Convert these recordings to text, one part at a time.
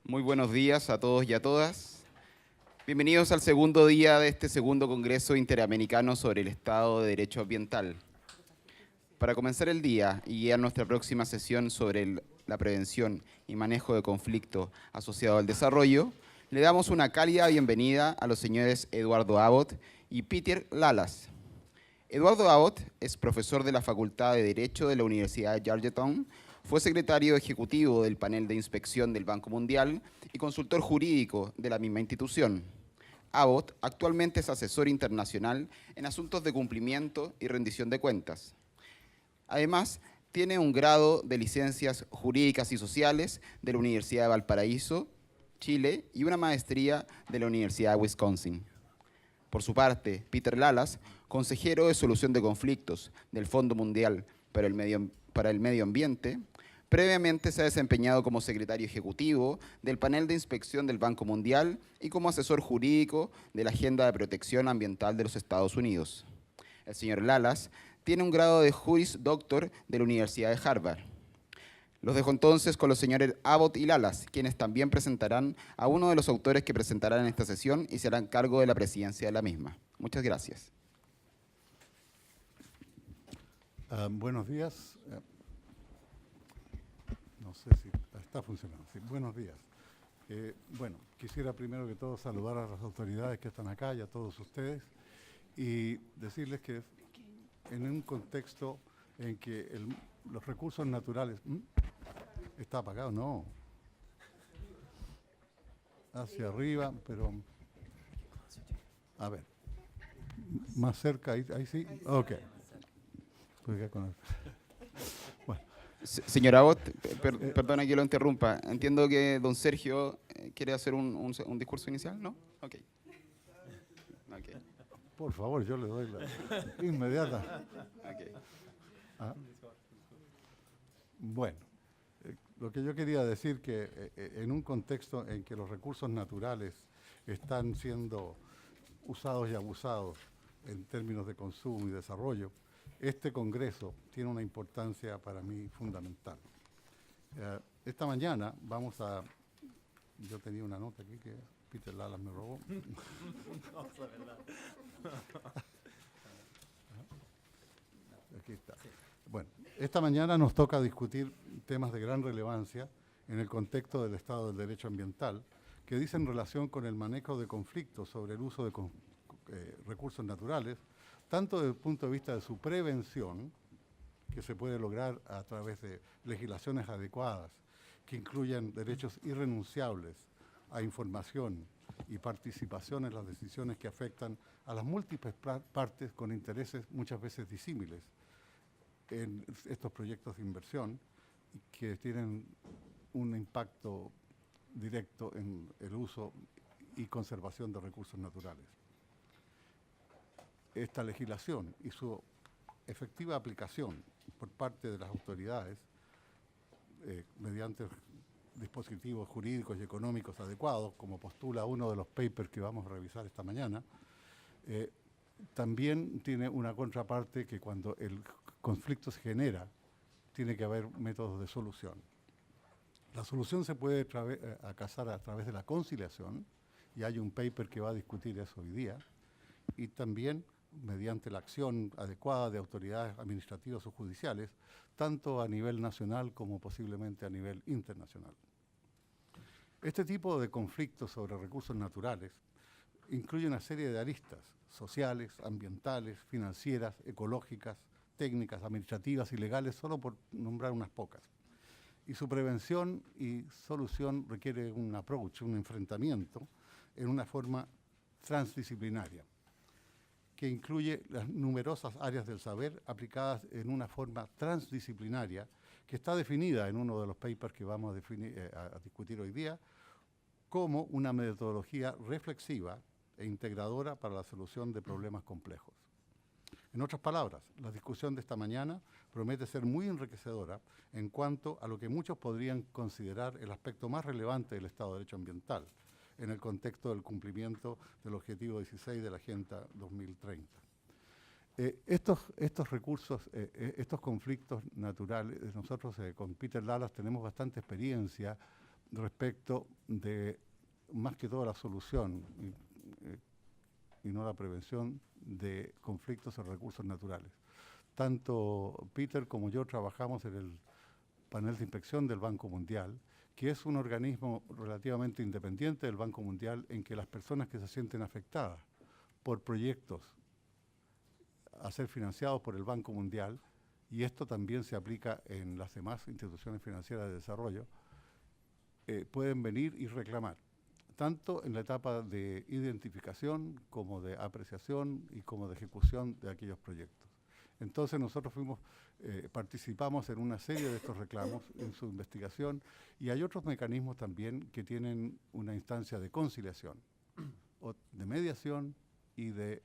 Muy buenos días a todos y a todas. Bienvenidos al segundo día de este segundo Congreso Interamericano sobre el Estado de Derecho Ambiental. Para comenzar el día y guiar nuestra próxima sesión sobre la prevención y manejo de conflicto asociado al desarrollo, le damos una cálida bienvenida a los señores Eduardo Abbott y Peter Lalas. Eduardo Abbott es profesor de la Facultad de Derecho de la Universidad de Georgetown, fue secretario ejecutivo del panel de inspección del Banco Mundial y consultor jurídico de la misma institución. Abbott actualmente es asesor internacional en asuntos de cumplimiento y rendición de cuentas. Además, tiene un grado de licencias jurídicas y sociales de la Universidad de Valparaíso, Chile, y una maestría de la Universidad de Wisconsin. Por su parte, Peter Lalas, consejero de solución de conflictos del Fondo Mundial para el Medio Ambiente, previamente se ha desempeñado como secretario ejecutivo del panel de inspección del Banco Mundial y como asesor jurídico de la Agenda de Protección Ambiental de los Estados Unidos. El señor Lalas tiene un grado de Juris Doctor de la Universidad de Harvard. Los dejo entonces con los señores Abbott y Lalas, quienes también presentarán a uno de los autores que presentarán en esta sesión y se harán cargo de la presidencia de la misma. Muchas gracias. Buenos días. No sé si está funcionando. Sí, buenos días. Bueno, quisiera primero que todo saludar a las autoridades que están acá y a todos ustedes y decirles que en un contexto en que los recursos naturales... ¿Está apagado? No. Hacia arriba, pero... A ver. Más cerca, ahí sí. Ok. Bueno. Señor Abbott, perdona que lo interrumpa. Entiendo que don Sergio quiere hacer un discurso inicial, ¿no? Ok. Okay. Por favor, yo le doy la inmediata. Okay. Bueno, lo que yo quería decir que en un contexto en que los recursos naturales están siendo usados y abusados en términos de consumo y desarrollo, este Congreso tiene una importancia para mí fundamental. Esta mañana vamos a... Yo tenía una nota aquí que Peter Lalas me robó. Aquí está. Bueno, esta mañana nos toca discutir temas de gran relevancia en el contexto del Estado del Derecho Ambiental, que dicen relación con el manejo de conflictos sobre el uso de recursos naturales, tanto desde el punto de vista de su prevención, que se puede lograr a través de legislaciones adecuadas, que incluyan derechos irrenunciables a información y participación en las decisiones que afectan a las múltiples partes con intereses muchas veces disímiles en estos proyectos de inversión que tienen un impacto directo en el uso y conservación de recursos naturales. Esta legislación y su efectiva aplicación por parte de las autoridades mediante dispositivos jurídicos y económicos adecuados, como postula uno de los papers que vamos a revisar esta mañana, también tiene una contraparte que cuando el conflicto se genera, tiene que haber métodos de solución. La solución se puede alcanzar a través de la conciliación, y hay un paper que va a discutir eso hoy día, y también mediante la acción adecuada de autoridades administrativas o judiciales, tanto a nivel nacional como posiblemente a nivel internacional. Este tipo de conflictos sobre recursos naturales incluye una serie de aristas sociales, ambientales, financieras, ecológicas, técnicas, administrativas y legales, solo por nombrar unas pocas. Y su prevención y solución requiere un approach, un enfrentamiento en una forma transdisciplinaria, que incluye las numerosas áreas del saber aplicadas en una forma transdisciplinaria que está definida en uno de los papers que vamos a discutir hoy día como una metodología reflexiva e integradora para la solución de problemas complejos. En otras palabras, la discusión de esta mañana promete ser muy enriquecedora en cuanto a lo que muchos podrían considerar el aspecto más relevante del Estado de Derecho Ambiental en el contexto del cumplimiento del Objetivo 16 de la Agenda 2030. Estos recursos, estos conflictos naturales, nosotros con Peter Lalas tenemos bastante experiencia respecto de, más que todo, la solución y no la prevención de conflictos en recursos naturales. Tanto Peter como yo trabajamos en el panel de inspección del Banco Mundial, que es un organismo relativamente independiente del Banco Mundial, en que las personas que se sienten afectadas por proyectos a ser financiados por el Banco Mundial, y esto también se aplica en las demás instituciones financieras de desarrollo, pueden venir y reclamar, tanto en la etapa de identificación como de apreciación y como de ejecución de aquellos proyectos. Entonces nosotros participamos en una serie de estos reclamos en su investigación, y hay otros mecanismos también que tienen una instancia de conciliación, o de mediación y de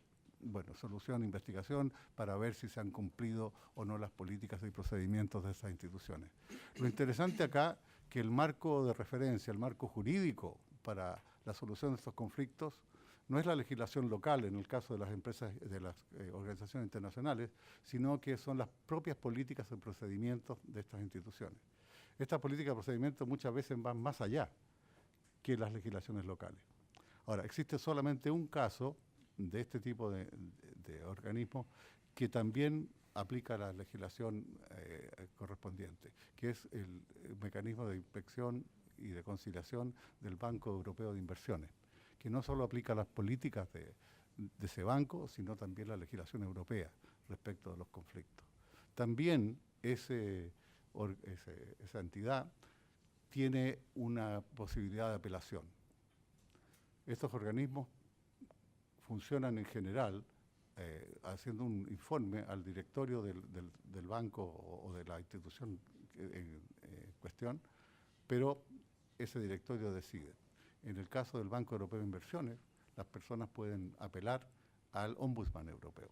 solución, investigación, para ver si se han cumplido o no las políticas y procedimientos de esas instituciones. Lo interesante acá, que el marco de referencia, el marco jurídico para la solución de estos conflictos, no es la legislación local en el caso de las empresas, de las organizaciones internacionales, sino que son las propias políticas y procedimientos de estas instituciones. Estas políticas y procedimientos muchas veces van más allá que las legislaciones locales. Ahora, existe solamente un caso de este tipo de organismo que también aplica la legislación correspondiente, que es el mecanismo de inspección y de conciliación del Banco Europeo de Inversiones, que no solo aplica las políticas de ese banco, sino también la legislación europea respecto de los conflictos. También esa entidad tiene una posibilidad de apelación. Estos organismos funcionan en general haciendo un informe al directorio del banco o de la institución en cuestión, pero ese directorio decide. En el caso del Banco Europeo de Inversiones, las personas pueden apelar al Ombudsman Europeo.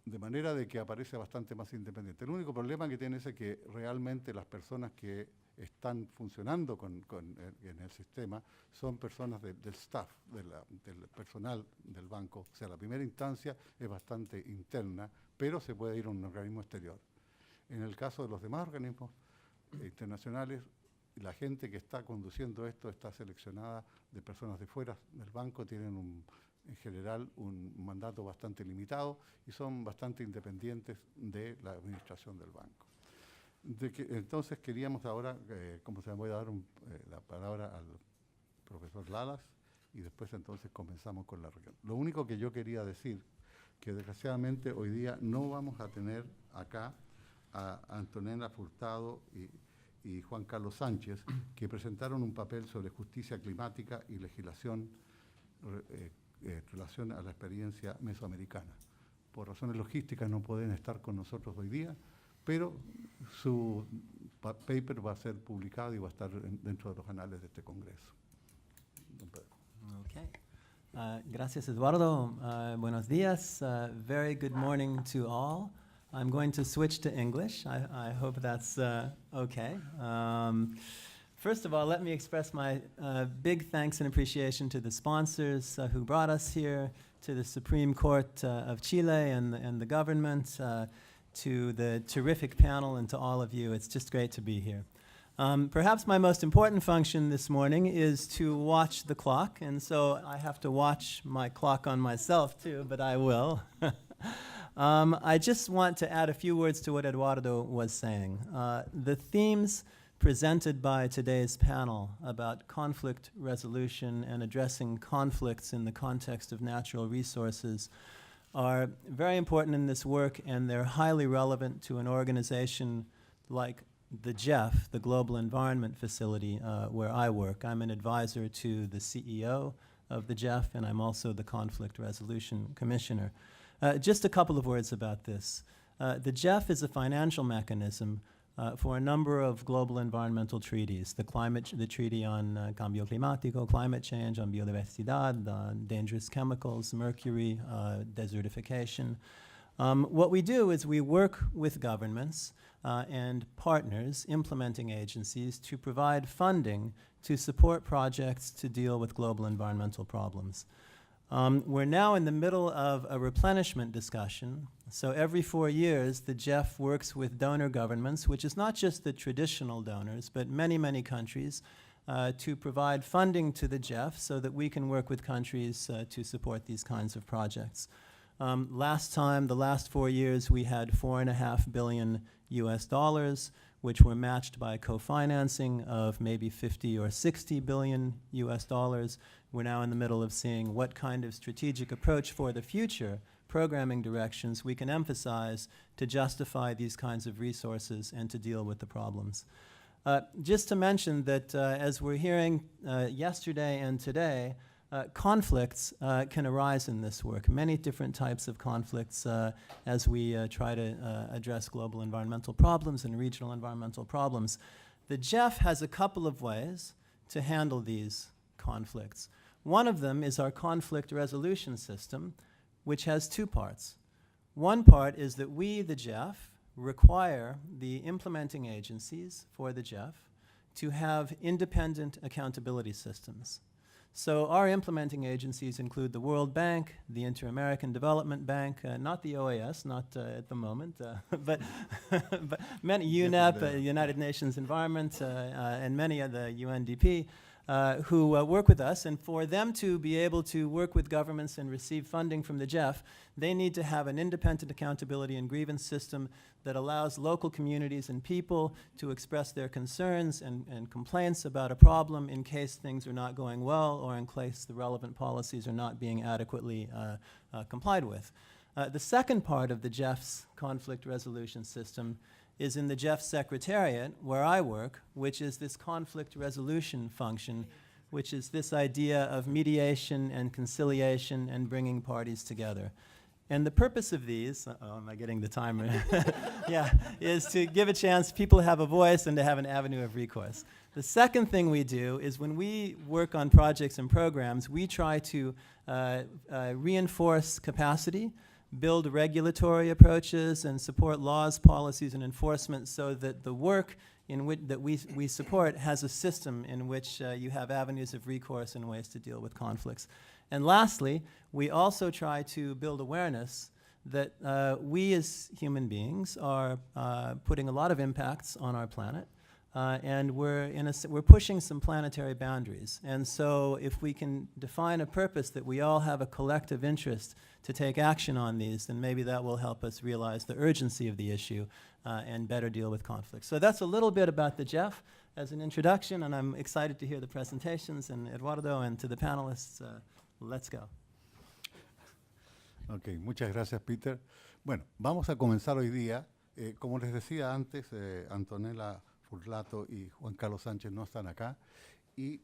De manera de que aparece bastante más independiente. El único problema que tiene es que realmente las personas que están funcionando en el sistema son personas del staff, del personal del banco. O sea, la primera instancia es bastante interna, pero se puede ir a un organismo exterior. En el caso de los demás organismos internacionales, la gente que está conduciendo esto está seleccionada de personas de fuera del banco, tienen en general un mandato bastante limitado y son bastante independientes de la administración del banco. Entonces queríamos ahora, voy a dar la palabra al profesor Lalas y después entonces comenzamos con la reunión. Lo único que yo quería decir, que desgraciadamente hoy día no vamos a tener acá a Antonella Furtado y Juan Carlos Sánchez, que presentaron un papel sobre justicia climática y legislación en relación a la experiencia mesoamericana. Por razones logísticas no pueden estar con nosotros hoy día, pero su paper va a ser publicado y va a estar dentro de los anales de este congreso. Don Pedro. Okay. Gracias, Eduardo. Buenos días. Very good morning to all. I'm going to switch to English. I hope that's okay. First of all, let me express my big thanks and appreciation to the sponsors who brought us here, to the Supreme Court of Chile and the government, to the terrific panel, and to all of you. It's just great to be here. Perhaps my most important function this morning is to watch the clock, and so I have to watch my clock on myself too, but I will. I just want to add a few words to what Eduardo was saying. The themes presented by today's panel about conflict resolution and addressing conflicts in the context of natural resources are very important in this work, and they're highly relevant to an organization like the GEF, the Global Environment Facility, where I work. I'm an advisor to the CEO of the GEF, and I'm also the Conflict Resolution Commissioner. Just a couple of words about this. The GEF is a financial mechanism for a number of global environmental treaties, the Treaty on Cambio Climático, climate change, on biodiversidad, on dangerous chemicals, mercury, desertification. What we do is we work with governments and partners, implementing agencies, to provide funding to support projects to deal with global environmental problems. We're now in the middle of a replenishment discussion. So every 4 years, the GEF works with donor governments, which is not just the traditional donors, but many, many countries, to provide funding to the GEF so that we can work with countries to support these kinds of projects. Last time, the last 4 years, we had $4.5 billion US, which were matched by co-financing of maybe 50 or 60 billion US. We're now in the middle of seeing what kind of strategic approach for the future programming directions we can emphasize to justify these kinds of resources and to deal with the problems. Just to mention that as we're hearing yesterday and today, conflicts can arise in this work, many different types of conflicts as we try to address global environmental problems and regional environmental problems. The GEF has a couple of ways to handle these conflicts. One of them is our conflict resolution system, which has two parts. One part is that we, the GEF, require the implementing agencies for the GEF to have independent accountability systems. So our implementing agencies include the World Bank, the Inter-American Development Bank, not the OAS, not at the moment, but many, UNEP, United Nations Environment, and many of the UNDP, who work with us. And for them to be able to work with governments and receive funding from the GEF, they need to have an independent accountability and grievance system that allows local communities and people to express their concerns and complaints about a problem in case things are not going well or in case the relevant policies are not being adequately complied with. The second part of the GEF's conflict resolution system is in the GEF Secretariat, where I work, which is this conflict resolution function, which is this idea of mediation and conciliation and bringing parties together. And the purpose of these, am I getting the timer? Yeah, is to give a chance people to have a voice and to have an avenue of recourse. The second thing we do is when we work on projects and programs, we try to reinforce capacity, build regulatory approaches, and support laws, policies, and enforcement so that the work in which that we support has a system in which you have avenues of recourse and ways to deal with conflicts. And lastly, we also try to build awareness that we as human beings are putting a lot of impacts on our planet, and we're pushing some planetary boundaries. And so if we can define a purpose that we all have a collective interest to take action on these, then maybe that will help us realize the urgency of the issue and better deal with conflicts. So that's a little bit about the GEF as an introduction, and I'm excited to hear the presentations. And Eduardo, and to the panelists, let's go. Ok, muchas gracias, Peter. Bueno, vamos a comenzar hoy día. Como les decía antes, Antonella Furlato y Juan Carlos Sánchez no están acá, y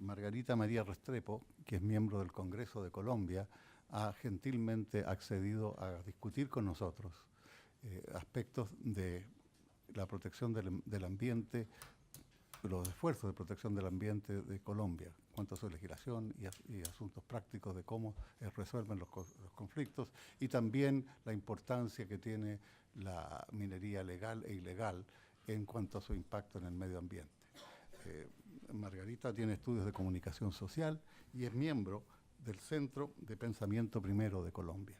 Margarita María Restrepo, que es miembro del Congreso de Colombia, ha gentilmente accedido a discutir con nosotros aspectos de la protección del ambiente, los esfuerzos de protección del ambiente de Colombia, cuanto a su legislación y asuntos prácticos de cómo resuelven los conflictos, y también la importancia que tiene la minería legal e ilegal en cuanto a su impacto en el medio ambiente. Margarita tiene estudios de comunicación social y es miembro del Centro de Pensamiento Primero de Colombia.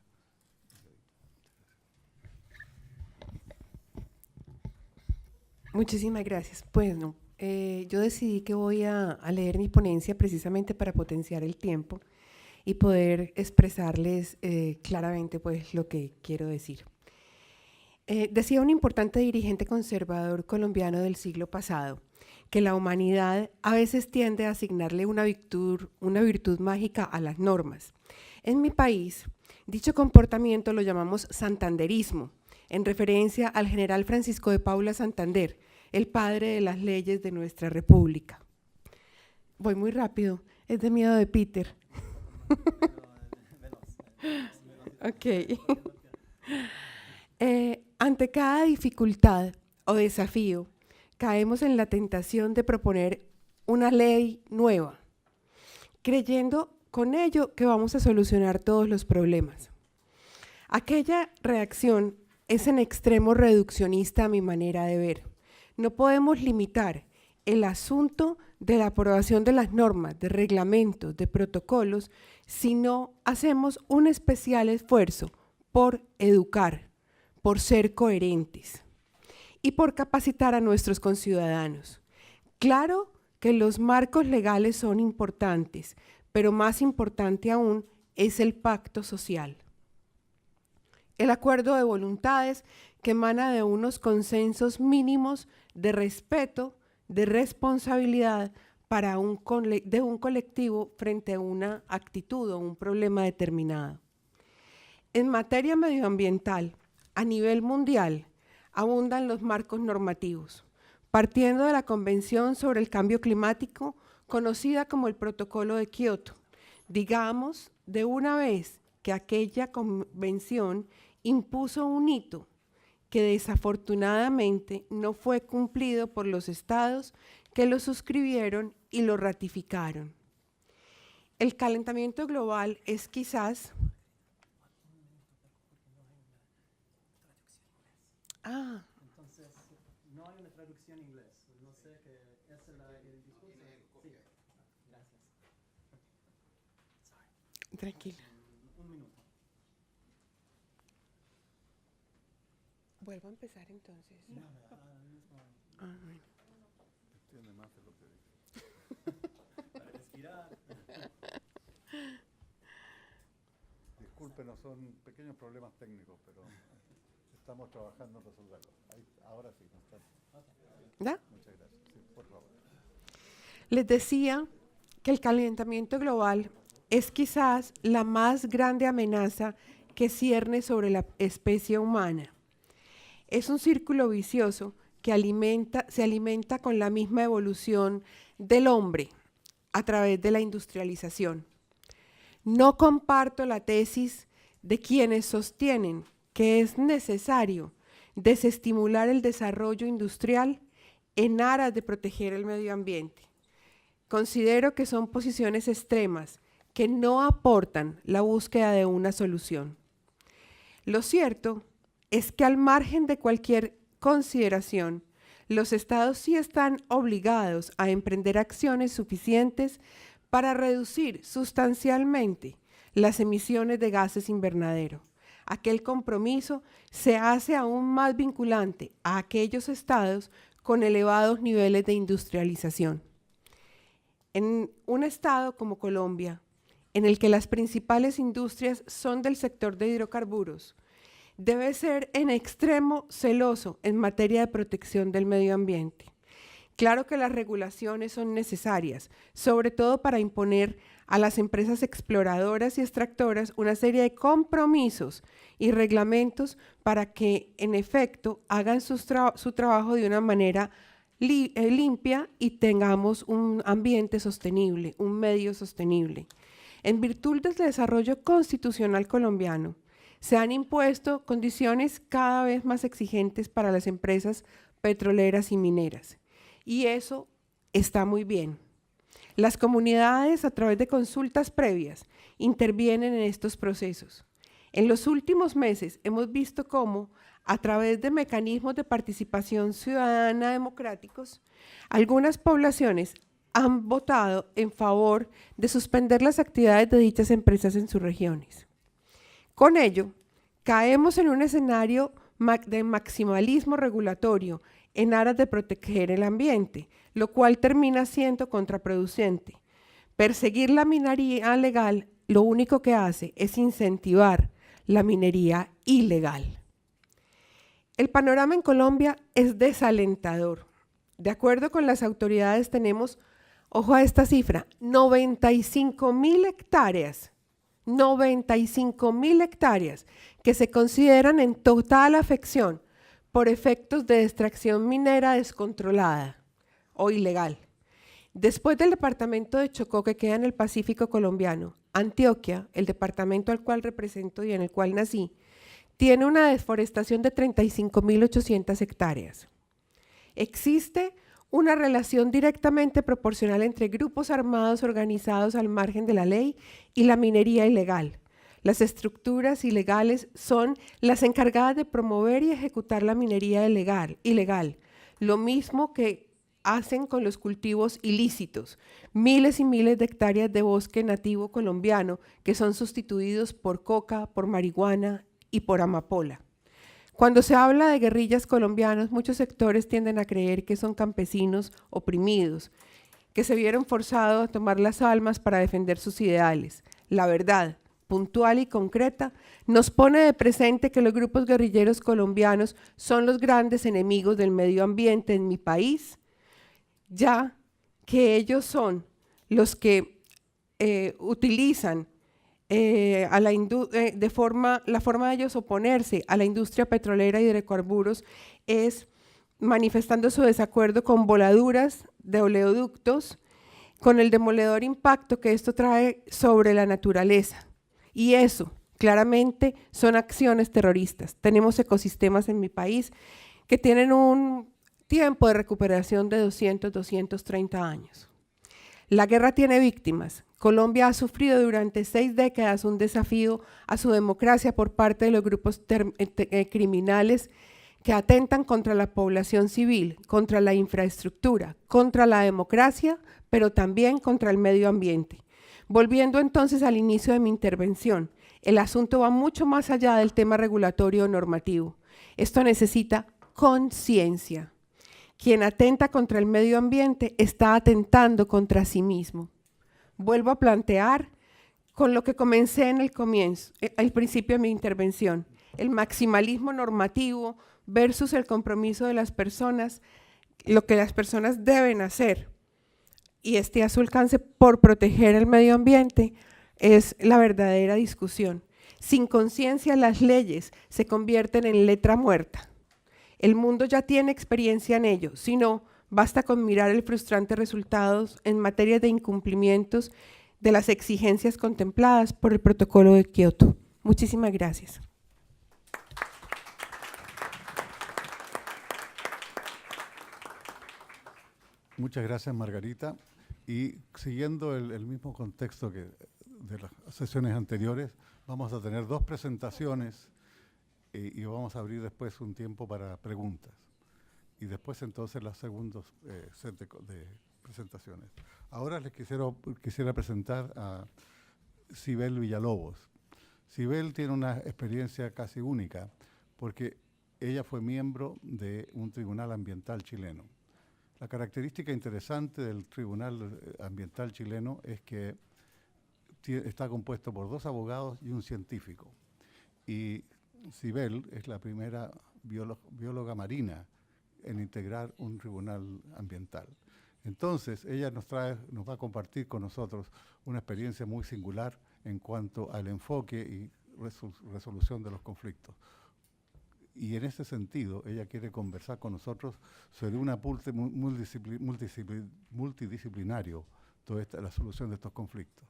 Muchísimas gracias. Bueno, yo decidí que voy a leer mi ponencia precisamente para potenciar el tiempo y poder expresarles claramente pues, lo que quiero decir. Decía un importante dirigente conservador colombiano del siglo pasado que la humanidad a veces tiende a asignarle una virtud mágica a las normas. En mi país, dicho comportamiento lo llamamos santanderismo, en referencia al general Francisco de Paula Santander, el padre de las leyes de nuestra república. Voy muy rápido, es de miedo de Peter. Ok. Ante cada dificultad o desafío, caemos en la tentación de proponer una ley nueva, creyendo con ello que vamos a solucionar todos los problemas. Aquella reacción es en extremo reduccionista a mi manera de ver. No podemos limitar el asunto de la aprobación de las normas, de reglamentos, de protocolos, si no hacemos un especial esfuerzo por educar, por ser coherentes y por capacitar a nuestros conciudadanos. Claro que los marcos legales son importantes, pero más importante aún es el pacto social. El acuerdo de voluntades que emana de unos consensos mínimos de respeto, de responsabilidad de un colectivo frente a una actitud o un problema determinado. En materia medioambiental, a nivel mundial, abundan los marcos normativos, partiendo de la Convención sobre el Cambio Climático, conocida como el Protocolo de Kioto. Digamos, de una vez que aquella convención impuso un hito que desafortunadamente no fue cumplido por los estados que lo suscribieron y lo ratificaron. El calentamiento global es quizás… Entonces, no hay una traducción en inglés. No sé qué es el discurso. Sí, gracias. Tranquila. Un minuto. Vuelvo a empezar entonces. Bueno. Entiende más de lo que dice. Para respirar. Discúlpenos, son pequeños problemas técnicos, pero estamos trabajando en resolverlos. Ahora sí, no está. ¿Ya? Muchas gracias. Sí, por favor. Les decía que el calentamiento global es quizás la más grande amenaza que cierne sobre la especie humana. Es un círculo vicioso que se alimenta con la misma evolución del hombre a través de la industrialización. No comparto la tesis de quienes sostienen que es necesario desestimular el desarrollo industrial en aras de proteger el medio ambiente. Considero que son posiciones extremas que no aportan la búsqueda de una solución. Lo cierto es que al margen de cualquier consideración, los estados sí están obligados a emprender acciones suficientes para reducir sustancialmente las emisiones de gases invernadero. Aquel compromiso se hace aún más vinculante a aquellos estados con elevados niveles de industrialización. En un estado como Colombia, en el que las principales industrias son del sector de hidrocarburos, debe ser en extremo celoso en materia de protección del medio ambiente. Claro que las regulaciones son necesarias, sobre todo para imponer a las empresas exploradoras y extractoras una serie de compromisos y reglamentos para que, en efecto, hagan su trabajo de una manera limpia y tengamos un ambiente sostenible, un medio sostenible. En virtud del desarrollo constitucional colombiano, se han impuesto condiciones cada vez más exigentes para las empresas petroleras y mineras. Y eso está muy bien. Las comunidades, a través de consultas previas, intervienen en estos procesos. En los últimos meses hemos visto cómo, a través de mecanismos de participación ciudadana democráticos, algunas poblaciones han votado en favor de suspender las actividades de dichas empresas en sus regiones. Con ello, caemos en un escenario de maximalismo regulatorio en aras de proteger el ambiente, lo cual termina siendo contraproducente. Perseguir la minería legal lo único que hace es incentivar la minería ilegal. El panorama en Colombia es desalentador. De acuerdo con las autoridades tenemos, ojo a esta cifra, 95.000 hectáreas. 95.000 hectáreas que se consideran en total afección por efectos de extracción minera descontrolada o ilegal. Después del departamento de Chocó, que queda en el Pacífico colombiano, Antioquia, el departamento al cual represento y en el cual nací, tiene una deforestación de 35.800 hectáreas. Existe una relación directamente proporcional entre grupos armados organizados al margen de la ley y la minería ilegal. Las estructuras ilegales son las encargadas de promover y ejecutar la minería ilegal, lo mismo que hacen con los cultivos ilícitos, miles y miles de hectáreas de bosque nativo colombiano que son sustituidos por coca, por marihuana y por amapola. Cuando se habla de guerrillas colombianos, muchos sectores tienden a creer que son campesinos oprimidos, que se vieron forzados a tomar las armas para defender sus ideales. La verdad, puntual y concreta, nos pone de presente que los grupos guerrilleros colombianos son los grandes enemigos del medio ambiente en mi país, ya que ellos son los que utilizan la forma de ellos oponerse a la industria petrolera y de hidrocarburos es manifestando su desacuerdo con voladuras de oleoductos, con el demoledor impacto que esto trae sobre la naturaleza. Y eso, claramente, son acciones terroristas. Tenemos ecosistemas en mi país que tienen un tiempo de recuperación de 200, 230 años. La guerra tiene víctimas. Colombia ha sufrido durante 6 décadas un desafío a su democracia por parte de los grupos criminales que atentan contra la población civil, contra la infraestructura, contra la democracia, pero también contra el medio ambiente. Volviendo entonces al inicio de mi intervención, el asunto va mucho más allá del tema regulatorio o normativo. Esto necesita conciencia. Quien atenta contra el medio ambiente está atentando contra sí mismo. Vuelvo a plantear con lo que comencé en el comienzo, al principio de mi intervención, el maximalismo normativo versus el compromiso de las personas, lo que las personas deben hacer y a su alcance por proteger el medio ambiente es la verdadera discusión. Sin conciencia, las leyes se convierten en letra muerta. El mundo ya tiene experiencia en ello, si no, basta con mirar el frustrante resultados en materia de incumplimientos de las exigencias contempladas por el Protocolo de Kioto. Muchísimas gracias. Muchas gracias, Margarita. Y siguiendo el mismo contexto que de las sesiones anteriores, vamos a tener 2 presentaciones y vamos a abrir después un tiempo para preguntas. Y después entonces los segundos set de presentaciones. Ahora les quisiera presentar a Sibel Villalobos. Sibel tiene una experiencia casi única porque ella fue miembro de un tribunal ambiental chileno. La característica interesante del Tribunal Ambiental chileno es que está compuesto por 2 abogados y un científico. Y Sibel es la primera bióloga marina en integrar un tribunal ambiental. Entonces, ella nos va a compartir con nosotros una experiencia muy singular en cuanto al enfoque y resolución de los conflictos. Y en ese sentido, ella quiere conversar con nosotros sobre un apunte multidisciplinario, la solución de estos conflictos.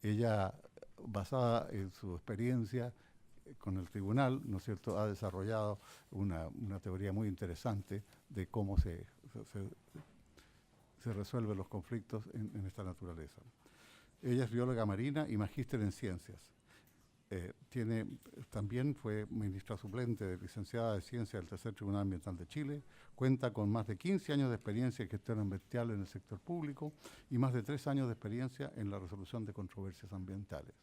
Ella, basada en su experiencia con el tribunal, ¿no es cierto?, ha desarrollado una teoría muy interesante de cómo se resuelven los conflictos en esta naturaleza. Ella es bióloga marina y magíster en ciencias. También fue ministra suplente, licenciada de Ciencia del Tercer Tribunal Ambiental de Chile, cuenta con más de 15 años de experiencia en gestión ambiental en el sector público y más de 3 años de experiencia en la resolución de controversias ambientales.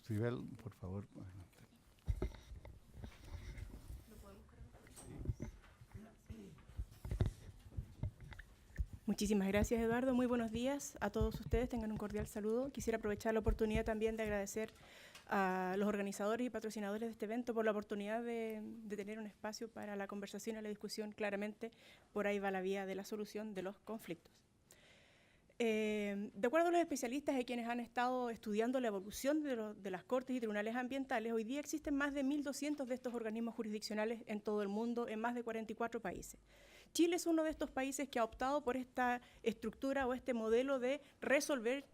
Sibel, por favor, adelante. Muchísimas gracias, Eduardo. Muy buenos días a todos ustedes. Tengan un cordial saludo. Quisiera aprovechar la oportunidad también de agradecer a los organizadores y patrocinadores de este evento por la oportunidad de tener un espacio para la conversación y la discusión. Claramente, por ahí va la vía de la solución de los conflictos. De acuerdo a los especialistas y quienes han estado estudiando la evolución de las cortes y tribunales ambientales, hoy día existen más de 1.200 de estos organismos jurisdiccionales en todo el mundo, en más de 44 países. Chile es uno de estos países que ha optado por esta estructura o este modelo de resolver,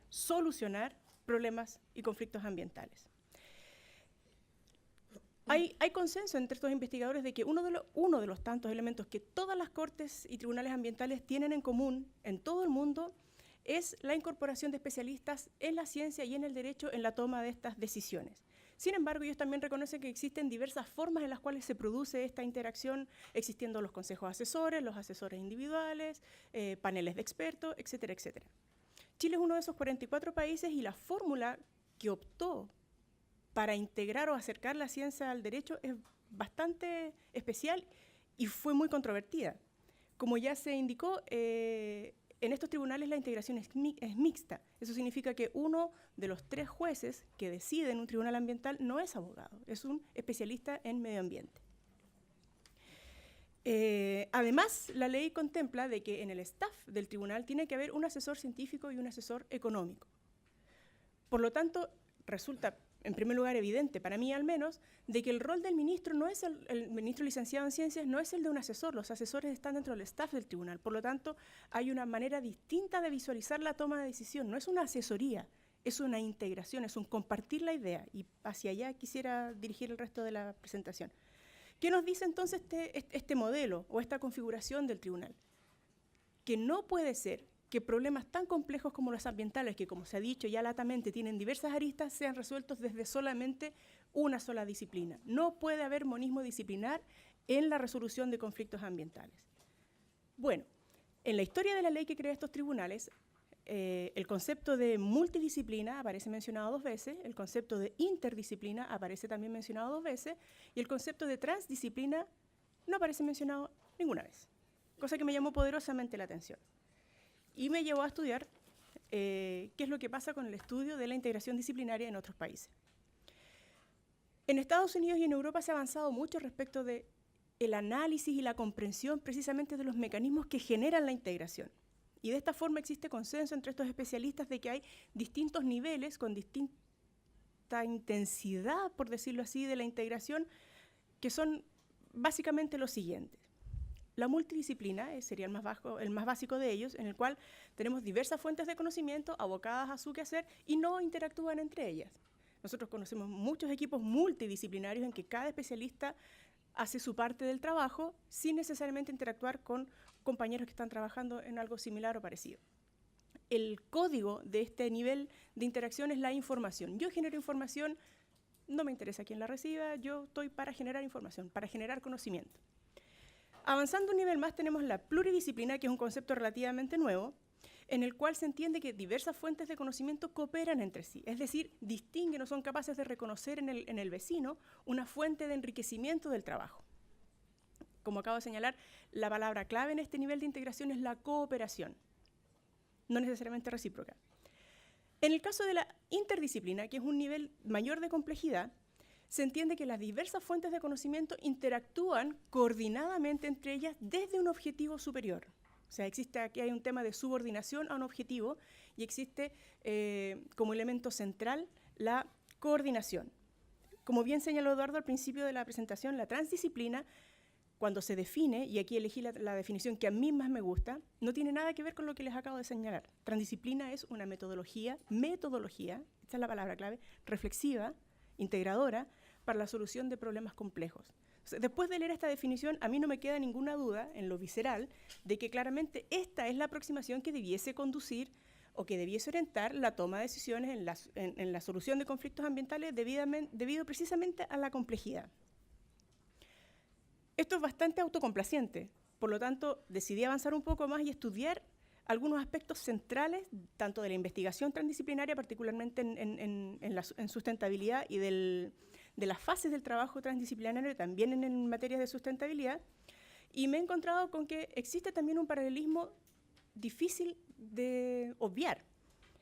solucionar problemas y conflictos ambientales. Hay consenso entre estos investigadores de que uno de los tantos elementos que todas las cortes y tribunales ambientales tienen en común en todo el mundo es la incorporación de especialistas en la ciencia y en el derecho en la toma de estas decisiones. Sin embargo, ellos también reconocen que existen diversas formas en las cuales se produce esta interacción, existiendo los consejos asesores, los asesores individuales, paneles de expertos, etcétera, etcétera. Chile es uno de esos 44 países y la fórmula que optó para integrar o acercar la ciencia al derecho es bastante especial y fue muy controvertida. Como ya se indicó, en estos tribunales la integración es mixta. Eso significa que uno de los 3 jueces que decide en un tribunal ambiental no es abogado, es un especialista en medio ambiente. Además, la ley contempla de que en el staff del tribunal tiene que haber un asesor científico y un asesor económico. Por lo tanto, resulta, en primer lugar, evidente, para mí al menos, de que el rol del ministro no es el ministro licenciado en ciencias, no es el de un asesor. Los asesores están dentro del staff del tribunal. Por lo tanto, hay una manera distinta de visualizar la toma de decisión. No es una asesoría, es una integración, es un compartir la idea. Y hacia allá quisiera dirigir el resto de la presentación. ¿Qué nos dice entonces este modelo o esta configuración del tribunal? Que no puede ser que problemas tan complejos como los ambientales, que como se ha dicho ya latamente tienen diversas aristas, sean resueltos desde solamente una sola disciplina. No puede haber monismo disciplinar en la resolución de conflictos ambientales. Bueno, en la historia de la ley que crea estos tribunales, el concepto de multidisciplina aparece mencionado 2 veces, el concepto de interdisciplina aparece también mencionado 2 veces, y el concepto de transdisciplina no aparece mencionado ninguna vez, cosa que me llamó poderosamente la atención. Y me llevó a estudiar qué es lo que pasa con el estudio de la integración disciplinaria en otros países. En Estados Unidos y en Europa se ha avanzado mucho respecto del análisis y la comprensión precisamente de los mecanismos que generan la integración. Y de esta forma existe consenso entre estos especialistas de que hay distintos niveles con distinta intensidad, por decirlo así, de la integración, que son básicamente los siguientes. La multidisciplina sería el más básico de ellos, en el cual tenemos diversas fuentes de conocimiento abocadas a su quehacer y no interactúan entre ellas. Nosotros conocemos muchos equipos multidisciplinarios en que cada especialista hace su parte del trabajo sin necesariamente interactuar con compañeros que están trabajando en algo similar o parecido. El código de este nivel de interacción es la información. Yo genero información, no me interesa quién la reciba, yo estoy para generar información, para generar conocimiento. Avanzando un nivel más tenemos la pluridisciplina, que es un concepto relativamente nuevo, en el cual se entiende que diversas fuentes de conocimiento cooperan entre sí, es decir, distinguen o son capaces de reconocer en el vecino una fuente de enriquecimiento del trabajo. Como acabo de señalar, la palabra clave en este nivel de integración es la cooperación, no necesariamente recíproca. En el caso de la interdisciplina, que es un nivel mayor de complejidad, se entiende que las diversas fuentes de conocimiento interactúan coordinadamente entre ellas desde un objetivo superior. O sea, aquí hay un tema de subordinación a un objetivo y existe como elemento central la coordinación. Como bien señaló Eduardo al principio de la presentación, la transdisciplina, cuando se define, y aquí elegí la definición que a mí más me gusta, no tiene nada que ver con lo que les acabo de señalar. Transdisciplina es una metodología, esta es la palabra clave, reflexiva, integradora, para la solución de problemas complejos. O sea, después de leer esta definición, a mí no me queda ninguna duda, en lo visceral, de que claramente esta es la aproximación que debiese conducir o que debiese orientar la toma de decisiones en la solución de conflictos ambientales debido precisamente a la complejidad. Esto es bastante autocomplaciente, por lo tanto, decidí avanzar un poco más y estudiar algunos aspectos centrales, tanto de la investigación transdisciplinaria, particularmente en sustentabilidad y de las fases del trabajo transdisciplinario, también en materias de sustentabilidad, y me he encontrado con que existe también un paralelismo difícil de obviar.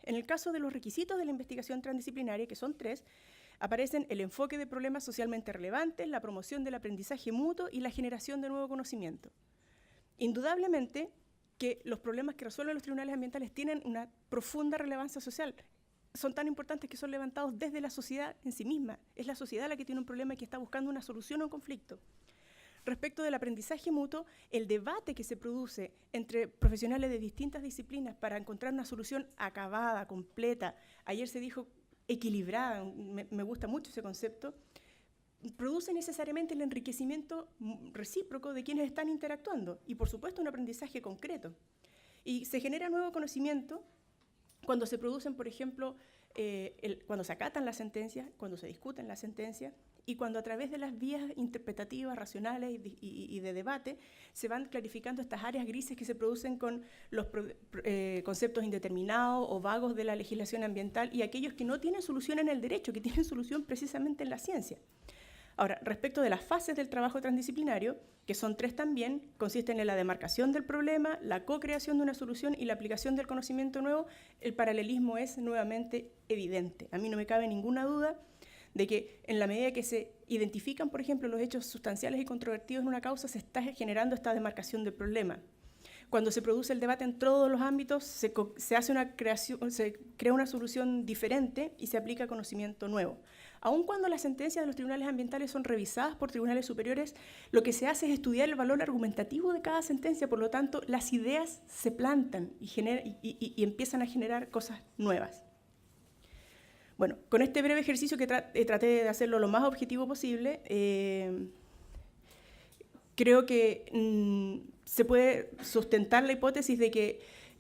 En el caso de los requisitos de la investigación transdisciplinaria, que son 3, aparecen el enfoque de problemas socialmente relevantes, la promoción del aprendizaje mutuo y la generación de nuevo conocimiento. Indudablemente que los problemas que resuelven los tribunales ambientales tienen una profunda relevancia social. Son tan importantes que son levantados desde la sociedad en sí misma. Es la sociedad la que tiene un problema y que está buscando una solución a un conflicto. Respecto del aprendizaje mutuo, el debate que se produce entre profesionales de distintas disciplinas para encontrar una solución acabada, completa, ayer se dijo equilibrada, me gusta mucho ese concepto, produce necesariamente el enriquecimiento recíproco de quienes están interactuando y, por supuesto, un aprendizaje concreto. Y se genera nuevo conocimiento cuando se producen, por ejemplo, cuando se acatan las sentencias, cuando se discuten las sentencias y cuando a través de las vías interpretativas, racionales y de debate se van clarificando estas áreas grises que se producen con los conceptos indeterminados o vagos de la legislación ambiental y aquellos que no tienen solución en el derecho, que tienen solución precisamente en la ciencia. Ahora, respecto de las fases del trabajo transdisciplinario, que son 3 también, consisten en la demarcación del problema, la co-creación de una solución y la aplicación del conocimiento nuevo, el paralelismo es nuevamente evidente. A mí no me cabe ninguna duda de que en la medida que se identifican, por ejemplo, los hechos sustanciales y controvertidos en una causa, se está generando esta demarcación del problema. Cuando se produce el debate en todos los ámbitos, se crea una solución diferente y se aplica conocimiento nuevo. Aun cuando las sentencias de los tribunales ambientales son revisadas por tribunales superiores, lo que se hace es estudiar el valor argumentativo de cada sentencia, por lo tanto, las ideas se plantan y empiezan a generar cosas nuevas. Bueno, con este breve ejercicio que traté de hacerlo lo más objetivo posible, creo que se puede sustentar la hipótesis de que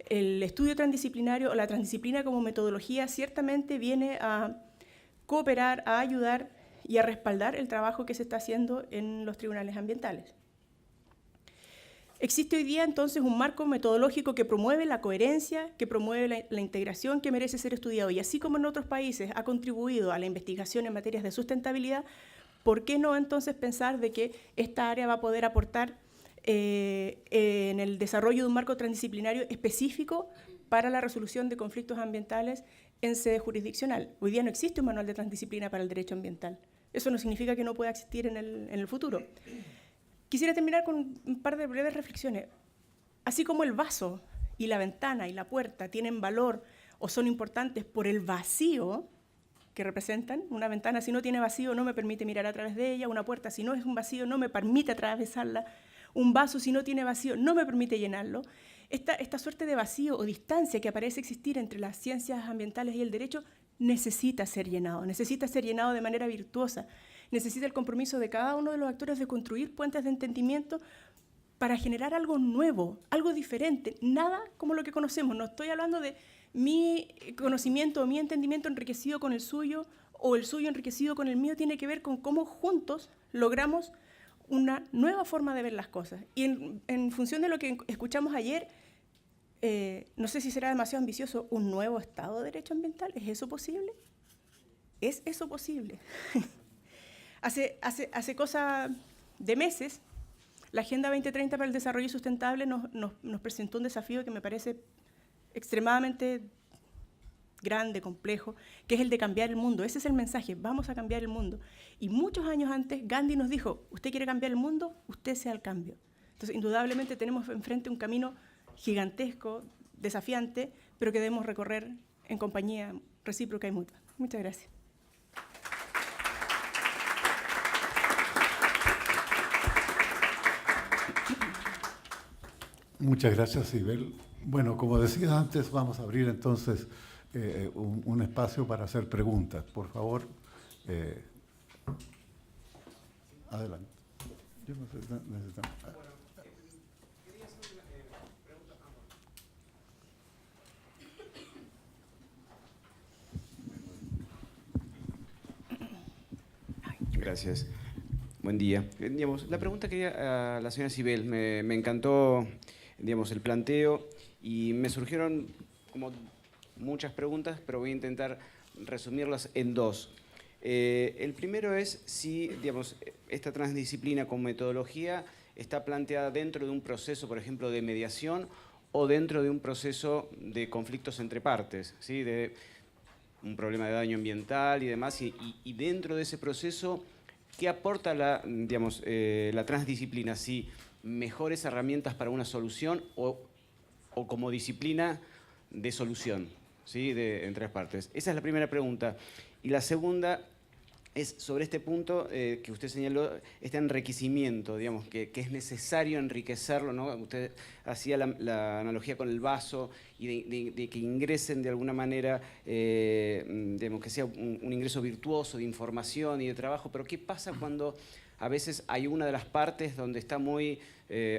el estudio transdisciplinario o la transdisciplina como metodología ciertamente viene a cooperar, a ayudar y a respaldar el trabajo que se está haciendo en los tribunales ambientales. Existe hoy día entonces un marco metodológico que promueve la coherencia, que promueve la integración que merece ser estudiado y así como en otros países ha contribuido a la investigación en materias de sustentabilidad, ¿por qué no entonces pensar de que esta área va a poder aportar en el desarrollo de un marco transdisciplinario específico para la resolución de conflictos ambientales en sede jurisdiccional? Hoy día no existe un manual de transdisciplina para el derecho ambiental. Eso no significa que no pueda existir en el futuro. Quisiera terminar con un par de breves reflexiones. Así como el vaso y la ventana y la puerta tienen valor o son importantes por el vacío que representan, una ventana si no tiene vacío no me permite mirar a través de ella, una puerta si no es un vacío no me permite atravesarla, un vaso si no tiene vacío no me permite llenarlo. Esta suerte de vacío o distancia que parece existir entre las ciencias ambientales y el derecho necesita ser llenado de manera virtuosa. Necesita el compromiso de cada uno de los actores de construir puentes de entendimiento para generar algo nuevo, algo diferente, nada como lo que conocemos. No estoy hablando de mi conocimiento o mi entendimiento enriquecido con el suyo o el suyo enriquecido con el mío, tiene que ver con cómo juntos logramos una nueva forma de ver las cosas. Y en función de lo que escuchamos ayer, no sé si será demasiado ambicioso, ¿un nuevo Estado de Derecho Ambiental? ¿Es eso posible? ¿Es eso posible? Hace cosa de meses, la Agenda 2030 para el Desarrollo Sustentable nos presentó un desafío que me parece extremadamente grande, complejo, que es el de cambiar el mundo. Ese es el mensaje, vamos a cambiar el mundo. Y muchos años antes, Gandhi nos dijo, ¿usted quiere cambiar el mundo? Usted sea el cambio. Entonces, indudablemente tenemos enfrente un camino gigantesco, desafiante, pero que debemos recorrer en compañía recíproca y mutua. Muchas gracias. Muchas gracias, Sibel. Bueno, como decía antes, vamos a abrir entonces un espacio para hacer preguntas. Por favor, adelante. Yo no sé, necesitamos. Gracias. Buen día. Digamos, la pregunta quería a la señora Sibel. Me encantó, digamos, el planteo y me surgieron como muchas preguntas, pero voy a intentar resumirlas en 2. El primero es si, digamos, esta transdisciplina con metodología está planteada dentro de un proceso, por ejemplo, de mediación o dentro de un proceso de conflictos entre partes, ¿sí? De un problema de daño ambiental y demás, y dentro de ese proceso, ¿qué aporta la transdisciplina? ¿Si mejores herramientas para una solución o como disciplina de solución, ¿sí? En 3 partes. Esa es la primera pregunta. Y la segunda es sobre este punto que usted señaló, este enriquecimiento, digamos, que es necesario enriquecerlo, ¿no? Usted hacía la analogía con el vaso y de que ingresen de alguna manera, digamos, que sea un ingreso virtuoso de información y de trabajo, pero ¿qué pasa cuando a veces hay una de las partes donde está muy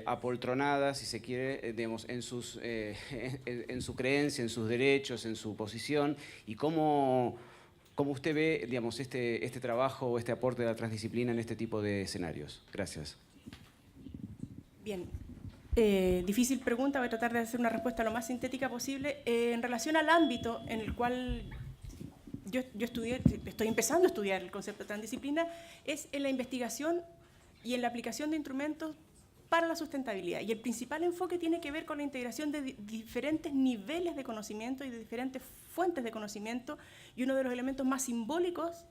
apoltronada, si se quiere, digamos, en su creencia, en sus derechos, en su posición, y cómo usted ve, digamos, este trabajo o este aporte de la transdisciplina en este tipo de escenarios. Gracias. Bien. Difícil pregunta, voy a tratar de hacer una respuesta lo más sintética posible. En relación al ámbito en el cual yo estoy empezando a estudiar el concepto de transdisciplina, es en la investigación y en la aplicación de instrumentos para la sustentabilidad. Y el principal enfoque tiene que ver con la integración de diferentes niveles de conocimiento y de diferentes fuentes de conocimiento, y uno de los elementos más simbólicos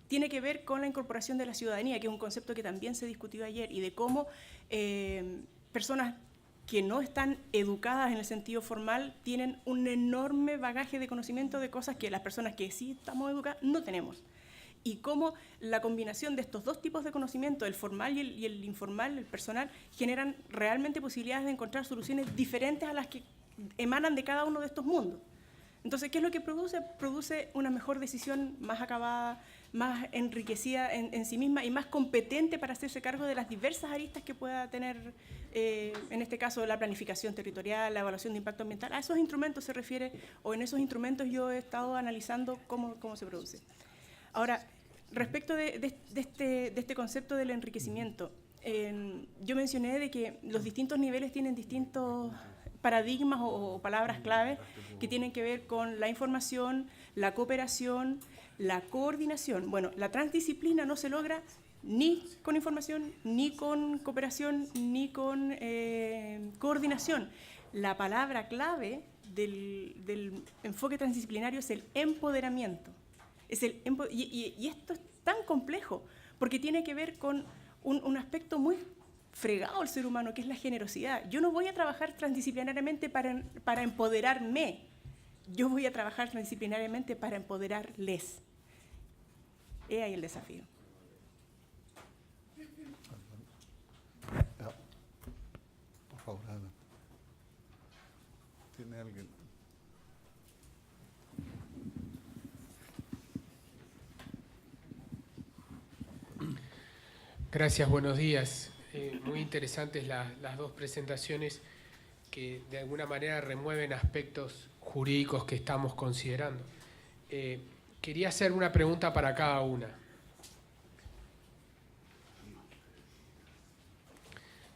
tiene que ver con la incorporación de la ciudadanía, que es un concepto que también se discutió ayer, y de cómo personas que no están educadas en el sentido formal tienen un enorme bagaje de conocimiento de cosas que las personas que sí estamos educadas no tenemos. Y cómo la combinación de estos dos tipos de conocimiento, el formal y el informal, el personal, generan realmente posibilidades de encontrar soluciones diferentes a las que emanan de cada uno de estos mundos. Entonces, ¿qué es lo que produce? Produce una mejor decisión, más acabada, más enriquecida en sí misma y más competente para hacerse cargo de las diversas aristas que pueda tener, en este caso, la planificación territorial, la evaluación de impacto ambiental. A esos instrumentos se refiere, o en esos instrumentos yo he estado analizando cómo se produce. Ahora, respecto de este concepto del enriquecimiento, yo mencioné de que los distintos niveles tienen distintos paradigmas o palabras clave que tienen que ver con la información, la cooperación, la coordinación. Bueno, la transdisciplina no se logra ni con información, ni con cooperación, ni con coordinación. La palabra clave del enfoque transdisciplinario es el empoderamiento. Y esto es tan complejo porque tiene que ver con un aspecto muy fregado al ser humano, que es la generosidad. Yo no voy a trabajar transdisciplinariamente para empoderarme, yo voy a trabajar transdisciplinariamente para empoderarles. He ahí el desafío. Por favor, Ana. ¿Tiene alguien? Gracias, buenos días. Muy interesantes las dos presentaciones que de alguna manera remueven aspectos jurídicos que estamos considerando. Quería hacer una pregunta para cada una.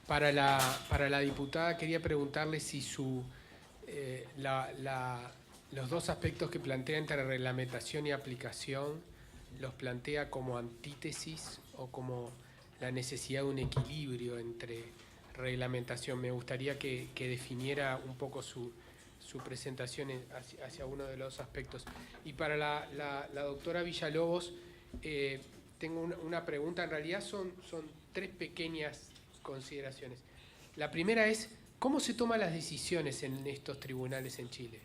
Para la diputada quería preguntarle si los dos aspectos que plantea entre reglamentación y aplicación los plantea como antítesis o como la necesidad de un equilibrio entre reglamentación. Me gustaría que definiera un poco su presentación hacia uno de los aspectos. Y para la doctora Villalobos, tengo una pregunta. En realidad son tres pequeñas consideraciones. La primera es, ¿cómo se toman las decisiones en estos tribunales en Chile?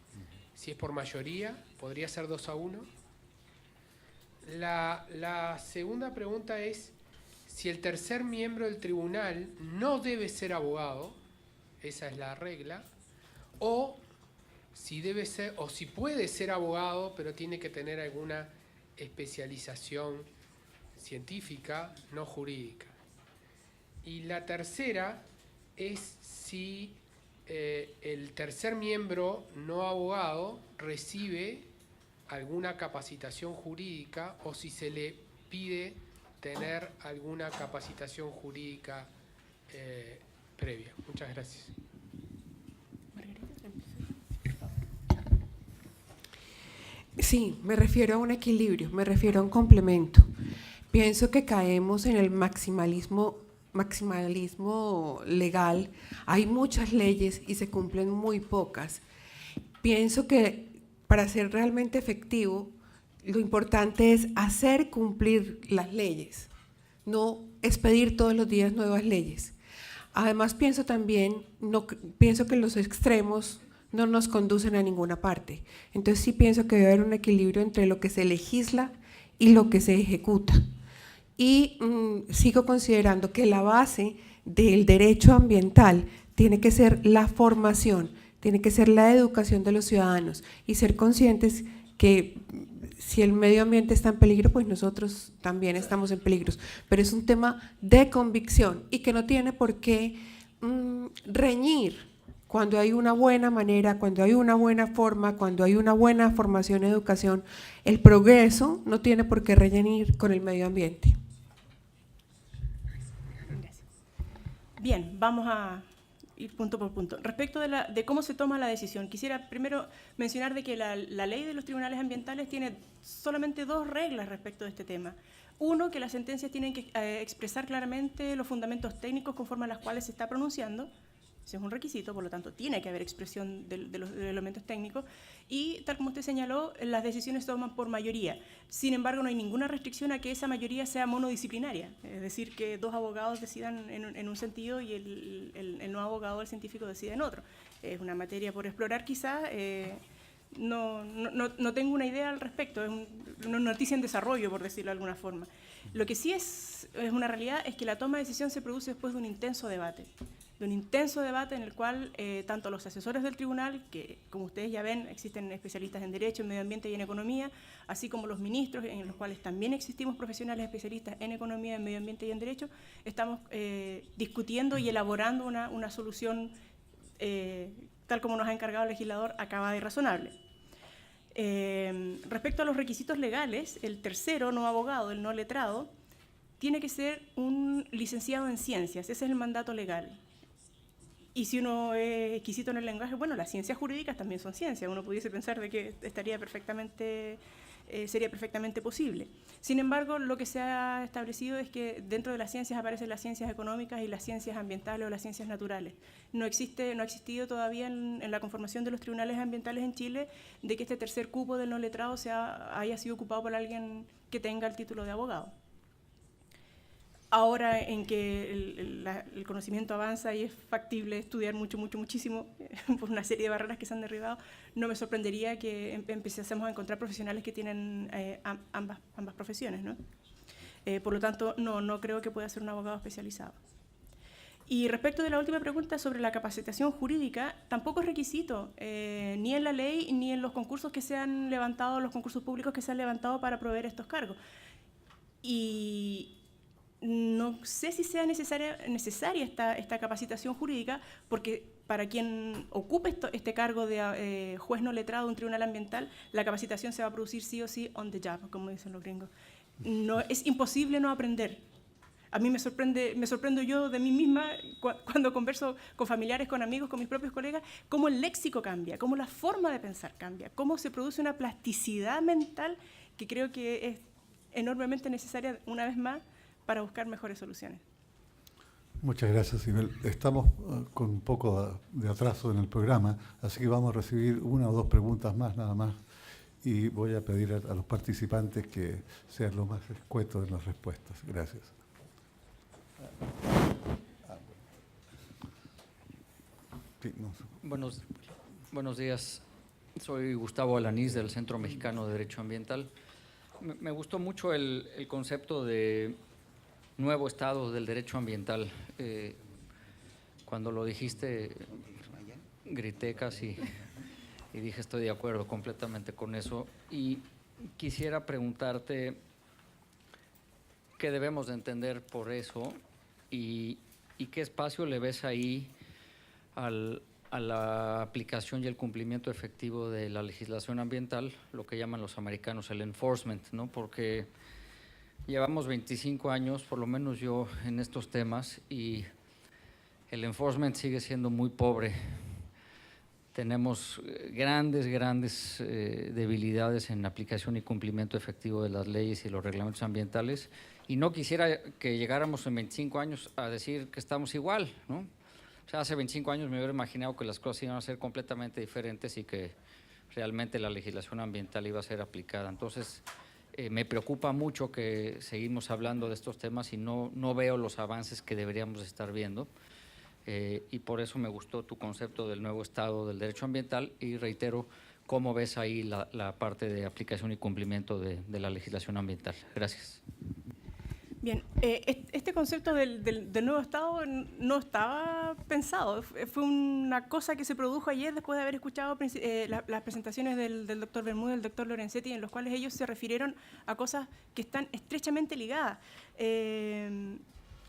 Si es por mayoría, ¿podría ser 2-1? La segunda pregunta es, si el tercer miembro del tribunal no debe ser abogado, esa es la regla, o si debe ser, o si puede ser abogado, pero tiene que tener alguna especialización científica, no jurídica. Y la tercera es si el tercer miembro no abogado recibe alguna capacitación jurídica o si se le pide tener alguna capacitación jurídica previa. Muchas gracias. Sí, me refiero a un equilibrio, me refiero a un complemento. Pienso que caemos en el maximalismo legal. Hay muchas leyes y se cumplen muy pocas. Pienso que para ser realmente efectivo, lo importante es hacer cumplir las leyes, no expedir todos los días nuevas leyes. Además, pienso que los extremos no nos conducen a ninguna parte. Entonces sí pienso que debe haber un equilibrio entre lo que se legisla y lo que se ejecuta. Y sigo considerando que la base del derecho ambiental tiene que ser la formación, tiene que ser la educación de los ciudadanos y ser conscientes que si el medio ambiente está en peligro, pues nosotros también estamos en peligro. Pero es un tema de convicción y que no tiene por qué reñir cuando hay una buena manera, cuando hay una buena forma, cuando hay una buena formación y educación. El progreso no tiene por qué reñir con el medio ambiente. Gracias. Bien, vamos a ir punto por punto. Respecto de cómo se toma la decisión, quisiera primero mencionar de que la ley de los tribunales ambientales tiene solamente 2 reglas respecto de este tema. Uno, que las sentencias tienen que expresar claramente los fundamentos técnicos conforme a los cuales se está pronunciando. Ese es un requisito, por lo tanto, tiene que haber expresión de los elementos técnicos. Y, tal como usted señaló, las decisiones se toman por mayoría. Sin embargo, no hay ninguna restricción a que esa mayoría sea monodisciplinaria. Es decir, que 2 abogados decidan en un sentido y el no abogado, el científico, decida en otro. Es una materia por explorar, quizás. No tengo una idea al respecto. Es una noticia en desarrollo, por decirlo de alguna forma. Lo que sí es una realidad es que la toma de decisión se produce después de un intenso debate. En el cual tanto los asesores del tribunal, que como ustedes ya ven existen especialistas en Derecho, en Medio Ambiente y en Economía, así como los ministros, en los cuales también existimos profesionales especialistas en Economía, en Medio Ambiente y en Derecho, estamos discutiendo y elaborando una solución tal como nos ha encargado el legislador, acabada y razonable. Respecto a los requisitos legales, el tercero, no abogado, el no letrado, tiene que ser un licenciado en ciencias, ese es el mandato legal. Y si uno es exquisito en el lenguaje, bueno, las ciencias jurídicas también son ciencias, uno pudiese pensar de que sería perfectamente posible. Sin embargo, lo que se ha establecido es que dentro de las ciencias aparecen las ciencias económicas y las ciencias ambientales o las ciencias naturales. No ha existido todavía en la conformación de los tribunales ambientales en Chile de que este tercer cupo del no letrado haya sido ocupado por alguien que tenga el título de abogado. Ahora en que el conocimiento avanza y es factible estudiar muchísimo por una serie de barreras que se han derribado, no me sorprendería que empecemos a encontrar profesionales que tienen ambas profesiones, ¿no? Por lo tanto, no creo que pueda ser un abogado especializado. Y respecto de la última pregunta sobre la capacitación jurídica, tampoco es requisito, ni en la ley ni en los concursos que se han levantado, los concursos públicos que se han levantado para proveer estos cargos. Y no sé si sea necesaria esta capacitación jurídica, porque para quien ocupe este cargo de juez no letrado de un tribunal ambiental, la capacitación se va a producir sí o sí on the job, como dicen los gringos. No, es imposible no aprender. A mí me sorprendo yo de mí misma cuando converso con familiares, con amigos, con mis propios colegas, cómo el léxico cambia, cómo la forma de pensar cambia, cómo se produce una plasticidad mental que creo que es enormemente necesaria, una vez más, para buscar mejores soluciones. Muchas gracias, Sibel. Estamos con un poco de atraso en el programa, así que vamos a recibir 1 o 2 preguntas más, nada más, y voy a pedir a los participantes que sean lo más escuetos en las respuestas. Gracias. Sí, no. Buenos días. Soy Gustavo Alanís del Centro Mexicano de Derecho Ambiental. Me gustó mucho el concepto de nuevo estado del derecho ambiental. Cuando lo dijiste, grité casi y dije estoy de acuerdo completamente con eso. Y quisiera preguntarte qué debemos de entender por eso y qué espacio le ves ahí a la aplicación y el cumplimiento efectivo de la legislación ambiental, lo que llaman los americanos el enforcement, ¿no? Porque llevamos 25 años, por lo menos yo, en estos temas y el enforcement sigue siendo muy pobre. Tenemos grandes debilidades en aplicación y cumplimiento efectivo de las leyes y los reglamentos ambientales y no quisiera que llegáramos en 25 años a decir que estamos igual, ¿no? O sea, hace 25 años me hubiera imaginado que las cosas iban a ser completamente diferentes y que realmente la legislación ambiental iba a ser aplicada. Entonces, me preocupa mucho que seguimos hablando de estos temas y no veo los avances que deberíamos estar viendo. Y por eso me gustó tu concepto del nuevo estado del derecho ambiental y reitero, ¿cómo ves ahí la parte de aplicación y cumplimiento de la legislación ambiental? Gracias. Bien, este concepto del nuevo Estado no estaba pensado. Fue una cosa que se produjo ayer después de haber escuchado las presentaciones del doctor Bermúdez y del doctor Lorenzetti, en los cuales ellos se refirieron a cosas que están estrechamente ligadas. El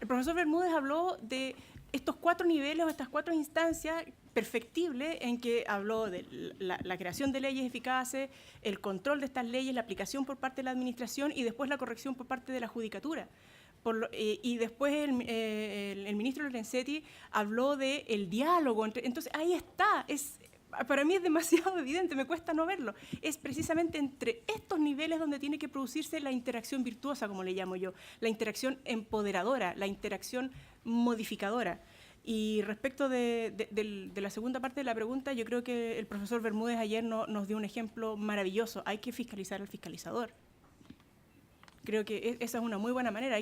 profesor Bermúdez habló de estos 4 niveles o estas 4 instancias perfectibles en que habló de la creación de leyes eficaces, el control de estas leyes, la aplicación por parte de la administración y después la corrección por parte de la judicatura. Y después el ministro Lorenzetti habló del diálogo. Entonces ahí está, para mí es demasiado evidente, me cuesta no verlo. Es precisamente entre estos niveles donde tiene que producirse la interacción virtuosa, como le llamo yo, la interacción empoderadora, la interacción modificadora. Y respecto de la segunda parte de la pregunta, yo creo que el profesor Bermúdez ayer nos dio un ejemplo maravilloso. Hay que fiscalizar al fiscalizador. Creo que esa es una muy buena manera.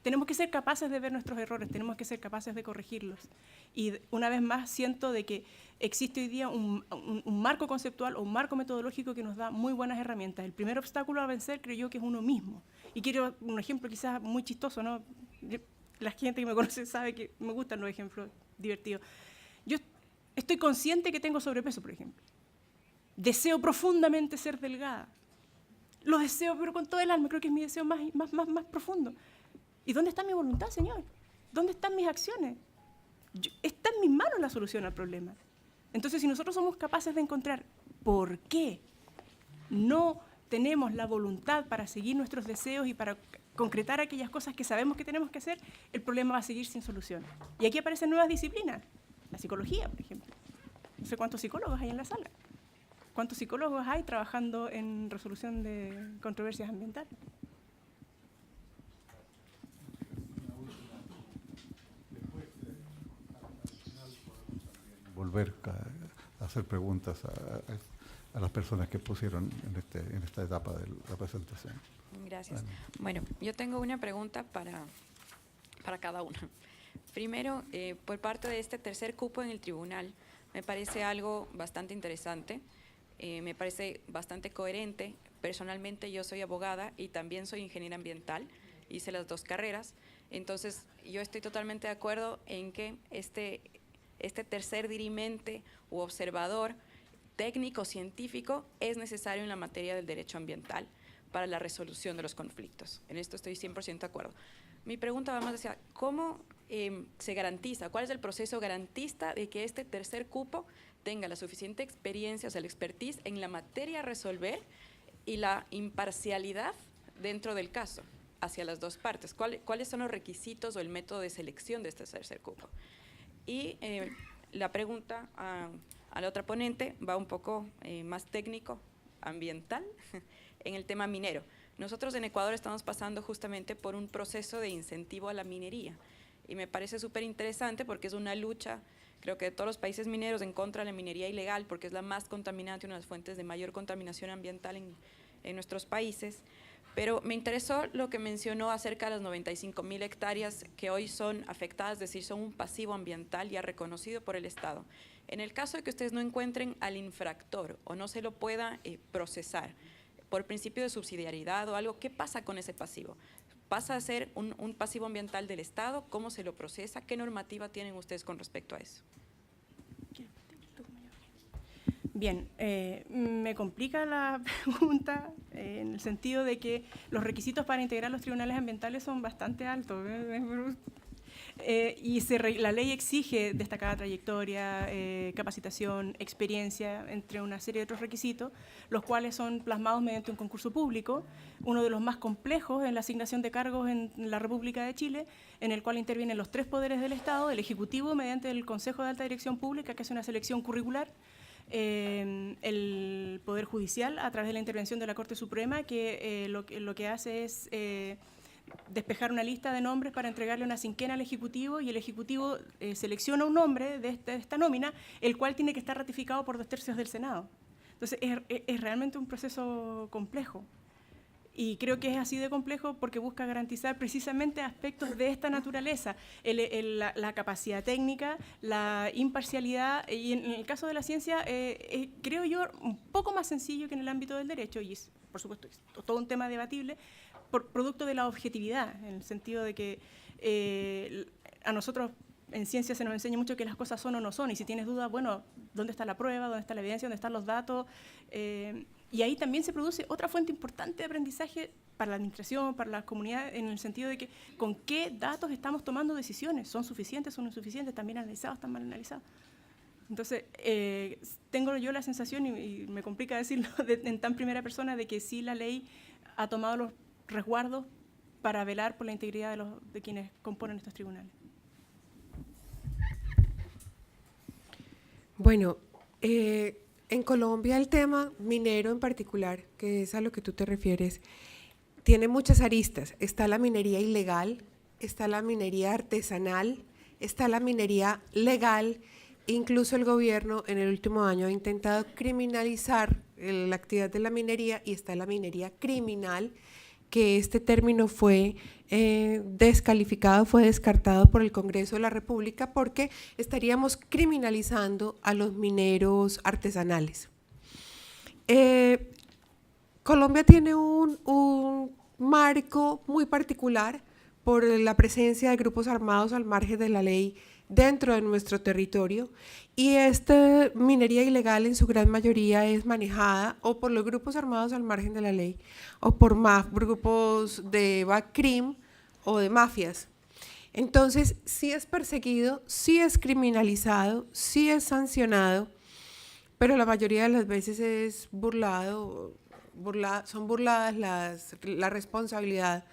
Tenemos que ser capaces de ver nuestros errores, tenemos que ser capaces de corregirlos. Y una vez más siento de que existe hoy día un marco conceptual o un marco metodológico que nos da muy buenas herramientas. El primer obstáculo a vencer creo yo que es uno mismo. Y quiero un ejemplo quizás muy chistoso, ¿no? La gente que me conoce sabe que me gustan los ejemplos divertidos. Yo estoy consciente que tengo sobrepeso, por ejemplo. Deseo profundamente ser delgada. Lo deseo, pero con todo el alma. Creo que es mi deseo más profundo. ¿Y dónde está mi voluntad, Señor? ¿Dónde están mis acciones? Está en mis manos la solución al problema. Entonces, si nosotros somos capaces de encontrar por qué no tenemos la voluntad para seguir nuestros deseos y para concretar aquellas cosas que sabemos que tenemos que hacer, el problema va a seguir sin solución. Y aquí aparecen nuevas disciplinas. La psicología, por ejemplo. No sé cuántos psicólogos hay en la sala. ¿Cuántos psicólogos hay trabajando en resolución de controversias ambientales? Volver a hacer preguntas a las personas que pusieron en esta etapa de la presentación. Gracias. Bueno, yo tengo una pregunta para cada uno. Primero, por parte de este tercer cupo en el tribunal, me parece algo bastante interesante. Me parece bastante coherente. Personalmente yo soy abogada y también soy ingeniera ambiental, hice las 2 carreras, entonces yo estoy totalmente de acuerdo en que este tercer dirimente u observador técnico científico es necesario en la materia del derecho ambiental para la resolución de los conflictos. En esto estoy 100% de acuerdo. Mi pregunta va más hacia cómo se garantiza, cuál es el proceso garantista de que este tercer cupo tenga la suficiente experiencia, o sea, la expertise en la materia a resolver y la imparcialidad dentro del caso hacia las 2 partes. ¿Cuáles son los requisitos o el método de selección de este tercer cupo? Y la pregunta a la otra ponente va un poco más técnico, ambiental, en el tema minero. Nosotros en Ecuador estamos pasando justamente por un proceso de incentivo a la minería y me parece súper interesante porque es una lucha, creo que de todos los países mineros, en contra de la minería ilegal, porque es la más contaminante, una de las fuentes de mayor contaminación ambiental en nuestros países. Pero me interesó lo que mencionó acerca de las 95.000 hectáreas que hoy son afectadas, es decir, son un pasivo ambiental ya reconocido por el Estado. En el caso de que ustedes no encuentren al infractor o no se lo pueda procesar por principio de subsidiariedad o algo, ¿qué pasa con ese pasivo? ¿Pasa a ser un pasivo ambiental del Estado? ¿Cómo se lo procesa? ¿Qué normativa tienen ustedes con respecto a eso? Bien, me complica la pregunta en el sentido de que los requisitos para integrar los tribunales ambientales son bastante altos. Y la ley exige destacada trayectoria, capacitación, experiencia, entre una serie de otros requisitos, los cuales son plasmados mediante un concurso público, uno de los más complejos en la asignación de cargos en la República de Chile, en el cual intervienen los 3 poderes del Estado, el Ejecutivo mediante el Consejo de Alta Dirección Pública, que hace una selección curricular, el Poder Judicial a través de la intervención de la Corte Suprema, que lo que hace es despejar una lista de nombres para entregarle una cinquena al Ejecutivo, y el Ejecutivo selecciona un nombre de esta nómina, el cual tiene que estar ratificado por 2/3 del Senado. Entonces es realmente un proceso complejo. Y creo que es así de complejo porque busca garantizar precisamente aspectos de esta naturaleza, la capacidad técnica, la imparcialidad, y en el caso de la ciencia, creo yo, un poco más sencillo que en el ámbito del derecho, y es, por supuesto, es todo un tema debatible, producto de la objetividad, en el sentido de que a nosotros en ciencia se nos enseña mucho que las cosas son o no son, y si tienes dudas, bueno, ¿dónde está la prueba? ¿Dónde está la evidencia? ¿Dónde están los datos? Y ahí también se produce otra fuente importante de aprendizaje para la administración, para la comunidad, en el sentido de que con qué datos estamos tomando decisiones. ¿Son suficientes? ¿Son insuficientes? ¿Están bien analizados? ¿Están mal analizados? Entonces, tengo yo la sensación, y me complica decirlo en tan primera persona, de que sí la ley ha tomado los resguardos para velar por la integridad de quienes componen estos tribunales. Bueno, en Colombia el tema minero en particular, que es a lo que tú te refieres, tiene muchas aristas. Está la minería ilegal, está la minería artesanal, está la minería legal. Incluso el gobierno en el último año ha intentado criminalizar la actividad de la minería, y está la minería criminal, que este término fue descalificado, fue descartado por el Congreso de la República, porque estaríamos criminalizando a los mineros artesanales. Colombia tiene un marco muy particular por la presencia de grupos armados al margen de la ley dentro de nuestro territorio, y esta minería ilegal en su gran mayoría es manejada o por los grupos armados al margen de la ley o por grupos de BACRIM o de mafias. Entonces, sí es perseguido, sí es criminalizado, sí es sancionado, pero la mayoría de las veces es son burladas la responsabilidad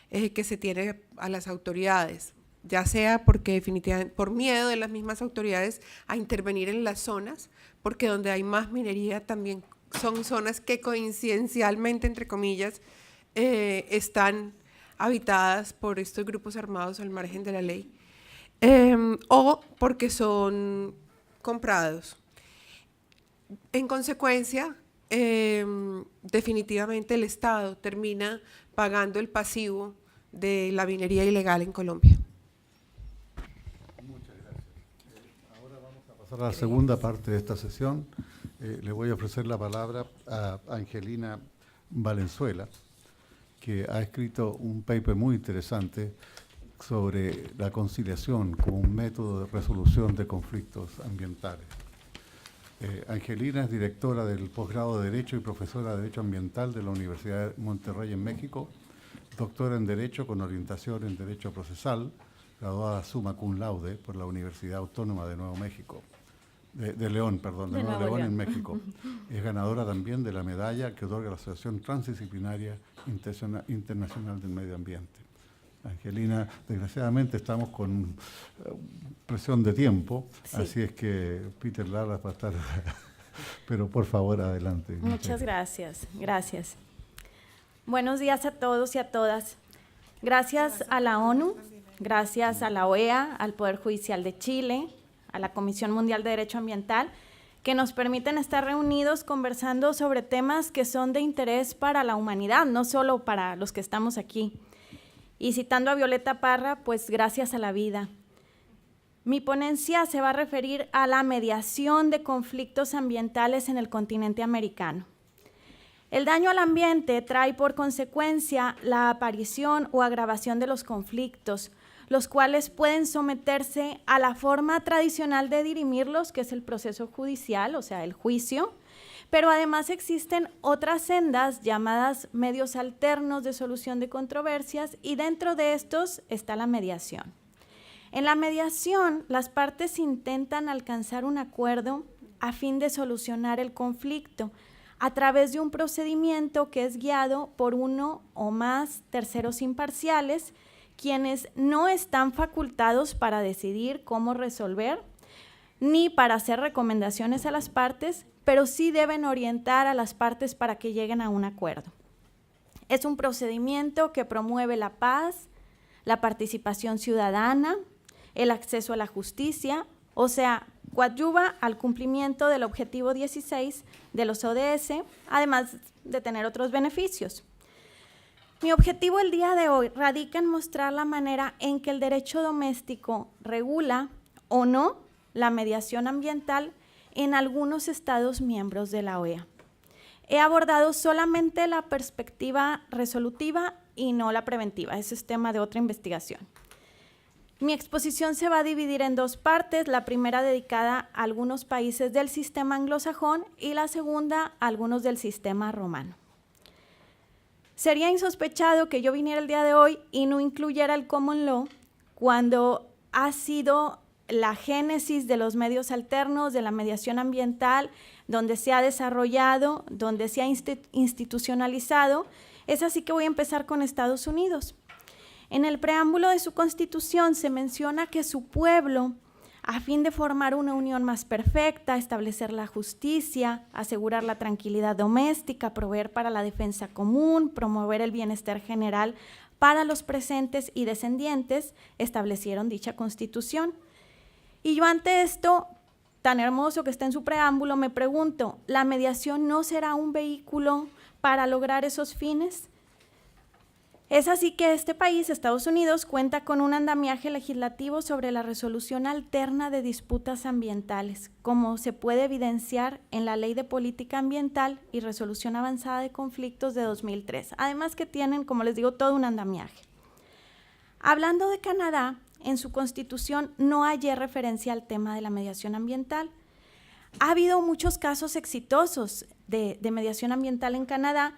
que se tiene a las autoridades, ya sea porque definitivamente por miedo de las mismas autoridades a intervenir en las zonas, porque donde hay más minería también son zonas que coincidencialmente, entre comillas, están habitadas por estos grupos armados al margen de la ley, o porque son comprados. En consecuencia, definitivamente el Estado termina pagando el pasivo de la minería ilegal en Colombia. Muchas gracias. Ahora vamos a pasar a la segunda parte de esta sesión. Le voy a ofrecer la palabra a Angelina Valenzuela, que ha escrito un paper muy interesante sobre la conciliación como un método de resolución de conflictos ambientales. Angelina es directora del posgrado de Derecho y profesora de Derecho Ambiental de la Universidad de Monterrey en México, doctora en Derecho con orientación en Derecho Procesal, graduada summa cum laude por la Universidad Autónoma de Nuevo México, de León, perdón, de Nuevo León en México. Es ganadora también de la medalla que otorga la Asociación Transdisciplinaria Internacional del Medio Ambiente. Angelina, desgraciadamente estamos con presión de tiempo, sí. Así es que Peter Lara va a estar, pero por favor, adelante. Muchas gracias, gracias. Buenos días a todos y a todas. Gracias a la ONU, gracias a la OEA, al Poder Judicial de Chile, a la Comisión Mundial de Derecho Ambiental, que nos permiten estar reunidos conversando sobre temas que son de interés para la humanidad, no solo para los que estamos aquí. Y citando a Violeta Parra, pues gracias a la vida. Mi ponencia se va a referir a la mediación de conflictos ambientales en el continente americano. El daño al ambiente trae por consecuencia la aparición o agravación de los conflictos, los cuales pueden someterse a la forma tradicional de dirimirlos, que es el proceso judicial, o sea, el juicio, pero además existen otras sendas llamadas medios alternos de solución de controversias, y dentro de estos está la mediación. En la mediación, las partes intentan alcanzar un acuerdo a fin de solucionar el conflicto a través de un procedimiento que es guiado por uno o más terceros imparciales, quienes no están facultados para decidir cómo resolver, ni para hacer recomendaciones a las partes, pero sí deben orientar a las partes para que lleguen a un acuerdo. Es un procedimiento que promueve la paz, la participación ciudadana, el acceso a la justicia, o sea, coadyuva al cumplimiento del objetivo 16 de los ODS, además de tener otros beneficios. Mi objetivo el día de hoy radica en mostrar la manera en que el derecho doméstico regula o no la mediación ambiental en algunos Estados miembros de la OEA. He abordado solamente la perspectiva resolutiva y no la preventiva. Ese es tema de otra investigación. Mi exposición se va a dividir en dos partes, la primera dedicada a algunos países del sistema anglosajón y la segunda a algunos del sistema romano. Sería insospechado que yo viniera el día de hoy y no incluyera el common law cuando ha sido la génesis de los medios alternos, de la mediación ambiental, donde se ha desarrollado, donde se ha institucionalizado. Es así que voy a empezar con Estados Unidos. En el preámbulo de su constitución se menciona que su pueblo, a fin de formar una unión más perfecta, establecer la justicia, asegurar la tranquilidad doméstica, proveer para la defensa común, promover el bienestar general para los presentes y descendientes, establecieron dicha constitución. Y yo ante esto, tan hermoso que está en su preámbulo, me pregunto, ¿la mediación no será un vehículo para lograr esos fines? Es así que este país, Estados Unidos, cuenta con un andamiaje legislativo sobre la resolución alterna de disputas ambientales, como se puede evidenciar en la Ley de Política Ambiental y Resolución Avanzada de Conflictos de 2003. Además que tienen, como les digo, todo un andamiaje. Hablando de Canadá, en su constitución no hallé referencia al tema de la mediación ambiental. Ha habido muchos casos exitosos de mediación ambiental en Canadá,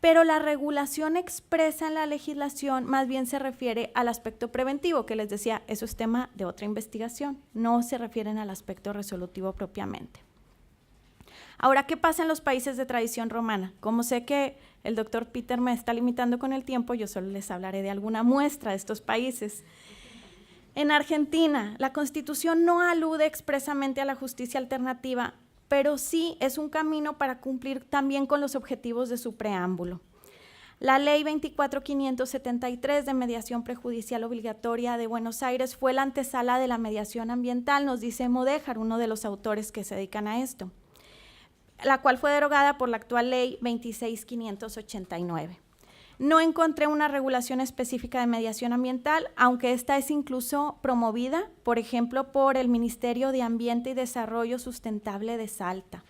pero la regulación expresa en la legislación más bien se refiere al aspecto preventivo, que les decía, eso es tema de otra investigación, no se refieren al aspecto resolutivo propiamente. Ahora, ¿qué pasa en los países de tradición romana? Como sé que el doctor Peter me está limitando con el tiempo, yo solo les hablaré de alguna muestra de estos países. En Argentina, la Constitución no alude expresamente a la justicia alternativa, pero sí es un camino para cumplir también con los objetivos de su preámbulo. La Ley 24.573 de mediación prejudicial obligatoria de Buenos Aires fue la antesala de la mediación ambiental, nos dice Modéjar, uno de los autores que se dedican a esto, la cual fue derogada por la actual Ley 26.589. No encontré una regulación específica de mediación ambiental, aunque esta es incluso promovida, por ejemplo, por el Ministerio de Ambiente y Desarrollo Sustentable de Salta.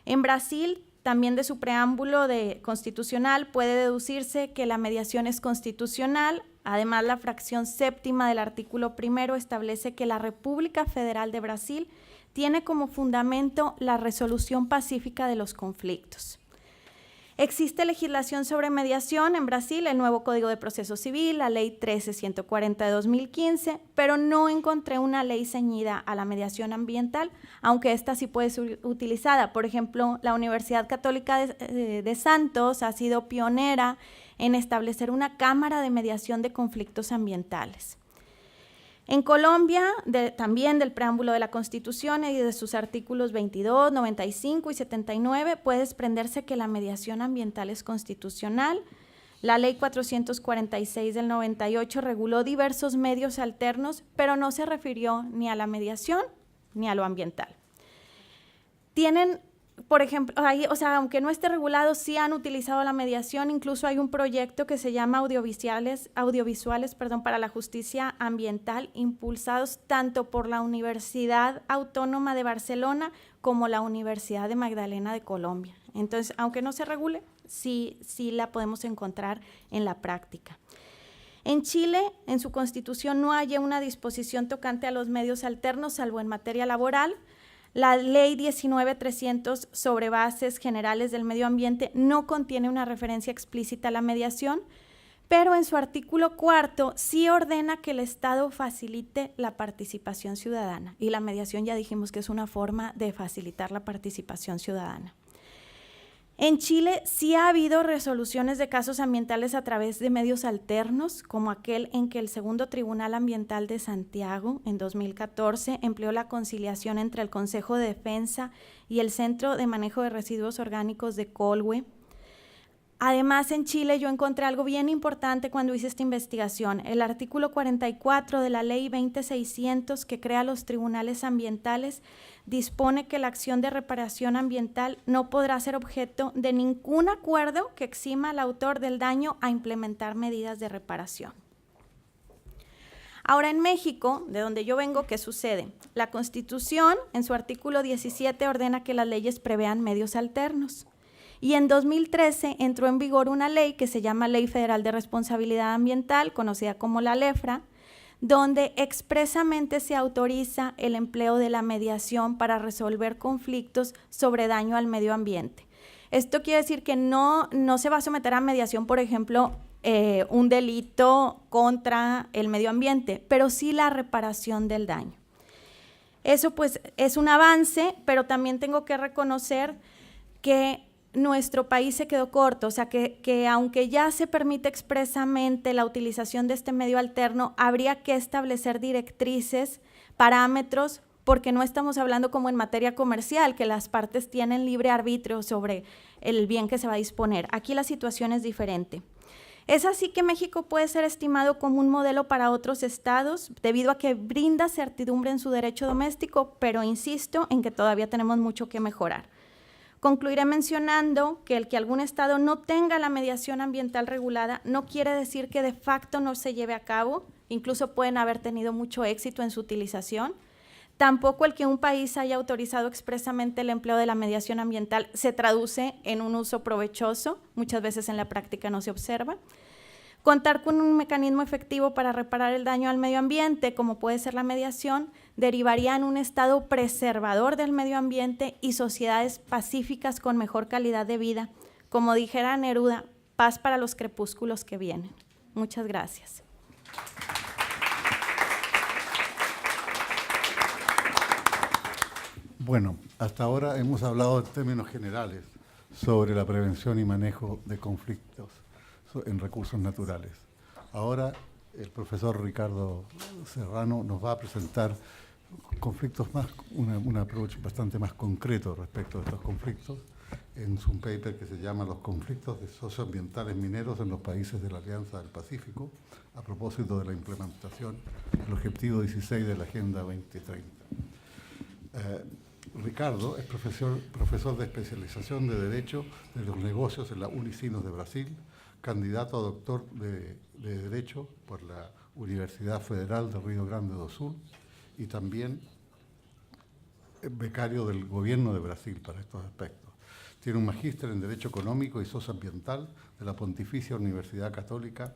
En Brasil, también de su preámbulo constitucional, puede deducirse que la mediación es constitucional. Además, la fracción séptima del artículo 1 establece que la República Federal de Brasil tiene como fundamento la resolución pacífica de los conflictos. Existe legislación sobre mediación en Brasil, el nuevo Código de Proceso Civil, la Ley 13140 de 2015, pero no encontré una ley ceñida a la mediación ambiental, aunque esta sí puede ser utilizada. Por ejemplo, la Universidad Católica de Santos ha sido pionera en establecer una cámara de mediación de conflictos ambientales. En Colombia, también del preámbulo de la Constitución y de sus artículos 22, 95 y 79, puede desprenderse que la mediación ambiental es constitucional. La Ley 446 del 98 reguló diversos medios alternos, pero no se refirió ni a la mediación ni a lo ambiental. Tienen, por ejemplo, aunque no esté regulado, sí han utilizado la mediación. Incluso hay un proyecto que se llama audiovisuales para la justicia ambiental, impulsados tanto por la Universidad Autónoma de Barcelona como la Universidad de Magdalena de Colombia. Entonces, aunque no se regule, sí la podemos encontrar en la práctica. En Chile, en su constitución no hay una disposición tocante a los medios alternos, salvo en materia laboral. La Ley 19.300 sobre bases generales del medio ambiente no contiene una referencia explícita a la mediación, pero en su artículo 4 sí ordena que el Estado facilite la participación ciudadana, y la mediación ya dijimos que es una forma de facilitar la participación ciudadana. En Chile sí ha habido resoluciones de casos ambientales a través de medios alternos, como aquel en que el Segundo Tribunal Ambiental de Santiago, en 2014, empleó la conciliación entre el Consejo de Defensa y el Centro de Manejo de Residuos Orgánicos de Colhue. Además, en Chile yo encontré algo bien importante cuando hice esta investigación. El artículo 44 de la Ley 20.600, que crea los tribunales ambientales, dispone que la acción de reparación ambiental no podrá ser objeto de ningún acuerdo que exima al autor del daño a implementar medidas de reparación. Ahora, en México, de donde yo vengo, ¿qué sucede? La Constitución, en su artículo 17, ordena que las leyes prevean medios alternos. y en 2013 entró en vigor una ley que se llama Ley Federal de Responsabilidad Ambiental, conocida como la LEFRA, donde expresamente se autoriza el empleo de la mediación para resolver conflictos sobre daño al medio ambiente. Esto quiere decir que no se va a someter a mediación, por ejemplo, un delito contra el medio ambiente, pero sí la reparación del daño. Eso pues es un avance, pero también tengo que reconocer que nuestro país se quedó corto, o sea que aunque ya se permite expresamente la utilización de este medio alterno, habría que establecer directrices, parámetros, porque no estamos hablando como en materia comercial, que las partes tienen libre arbitrio sobre el bien que se va a disponer. Aquí la situación es diferente. Es así que México puede ser estimado como un modelo para otros estados, debido a que brinda certidumbre en su derecho doméstico, pero insisto en que todavía tenemos mucho que mejorar. Concluiré mencionando que el que algún estado no tenga la mediación ambiental regulada no quiere decir que de facto no se lleve a cabo, incluso pueden haber tenido mucho éxito en su utilización. Tampoco el que un país haya autorizado expresamente el empleo de la mediación ambiental se traduce en un uso provechoso, muchas veces en la práctica no se observa. Contar con un mecanismo efectivo para reparar el daño al medio ambiente, como puede ser la mediación, derivaría en un estado preservador del medio ambiente y sociedades pacíficas con mejor calidad de vida. Como dijera Neruda, paz para los crepúsculos que vienen. Muchas gracias. Bueno, hasta ahora hemos hablado en términos generales sobre la prevención y manejo de conflictos en recursos naturales. Ahora el profesor Ricardo Serrano nos va a presentar conflictos más, un approach bastante más concreto respecto a estos conflictos en su paper que se llama Los conflictos socioambientales mineros en los países de la Alianza del Pacífico, a propósito de la implementación del objetivo 16 de la Agenda 2030. Ricardo es profesor de especialización de Derecho de los Negocios en la Unicinos de Brasil, candidato a doctor de Derecho por la Universidad Federal de Río Grande do Sul y también becario del gobierno de Brasil para estos aspectos. Tiene un magíster en Derecho Económico y Socioambiental de la Pontificia Universidad Católica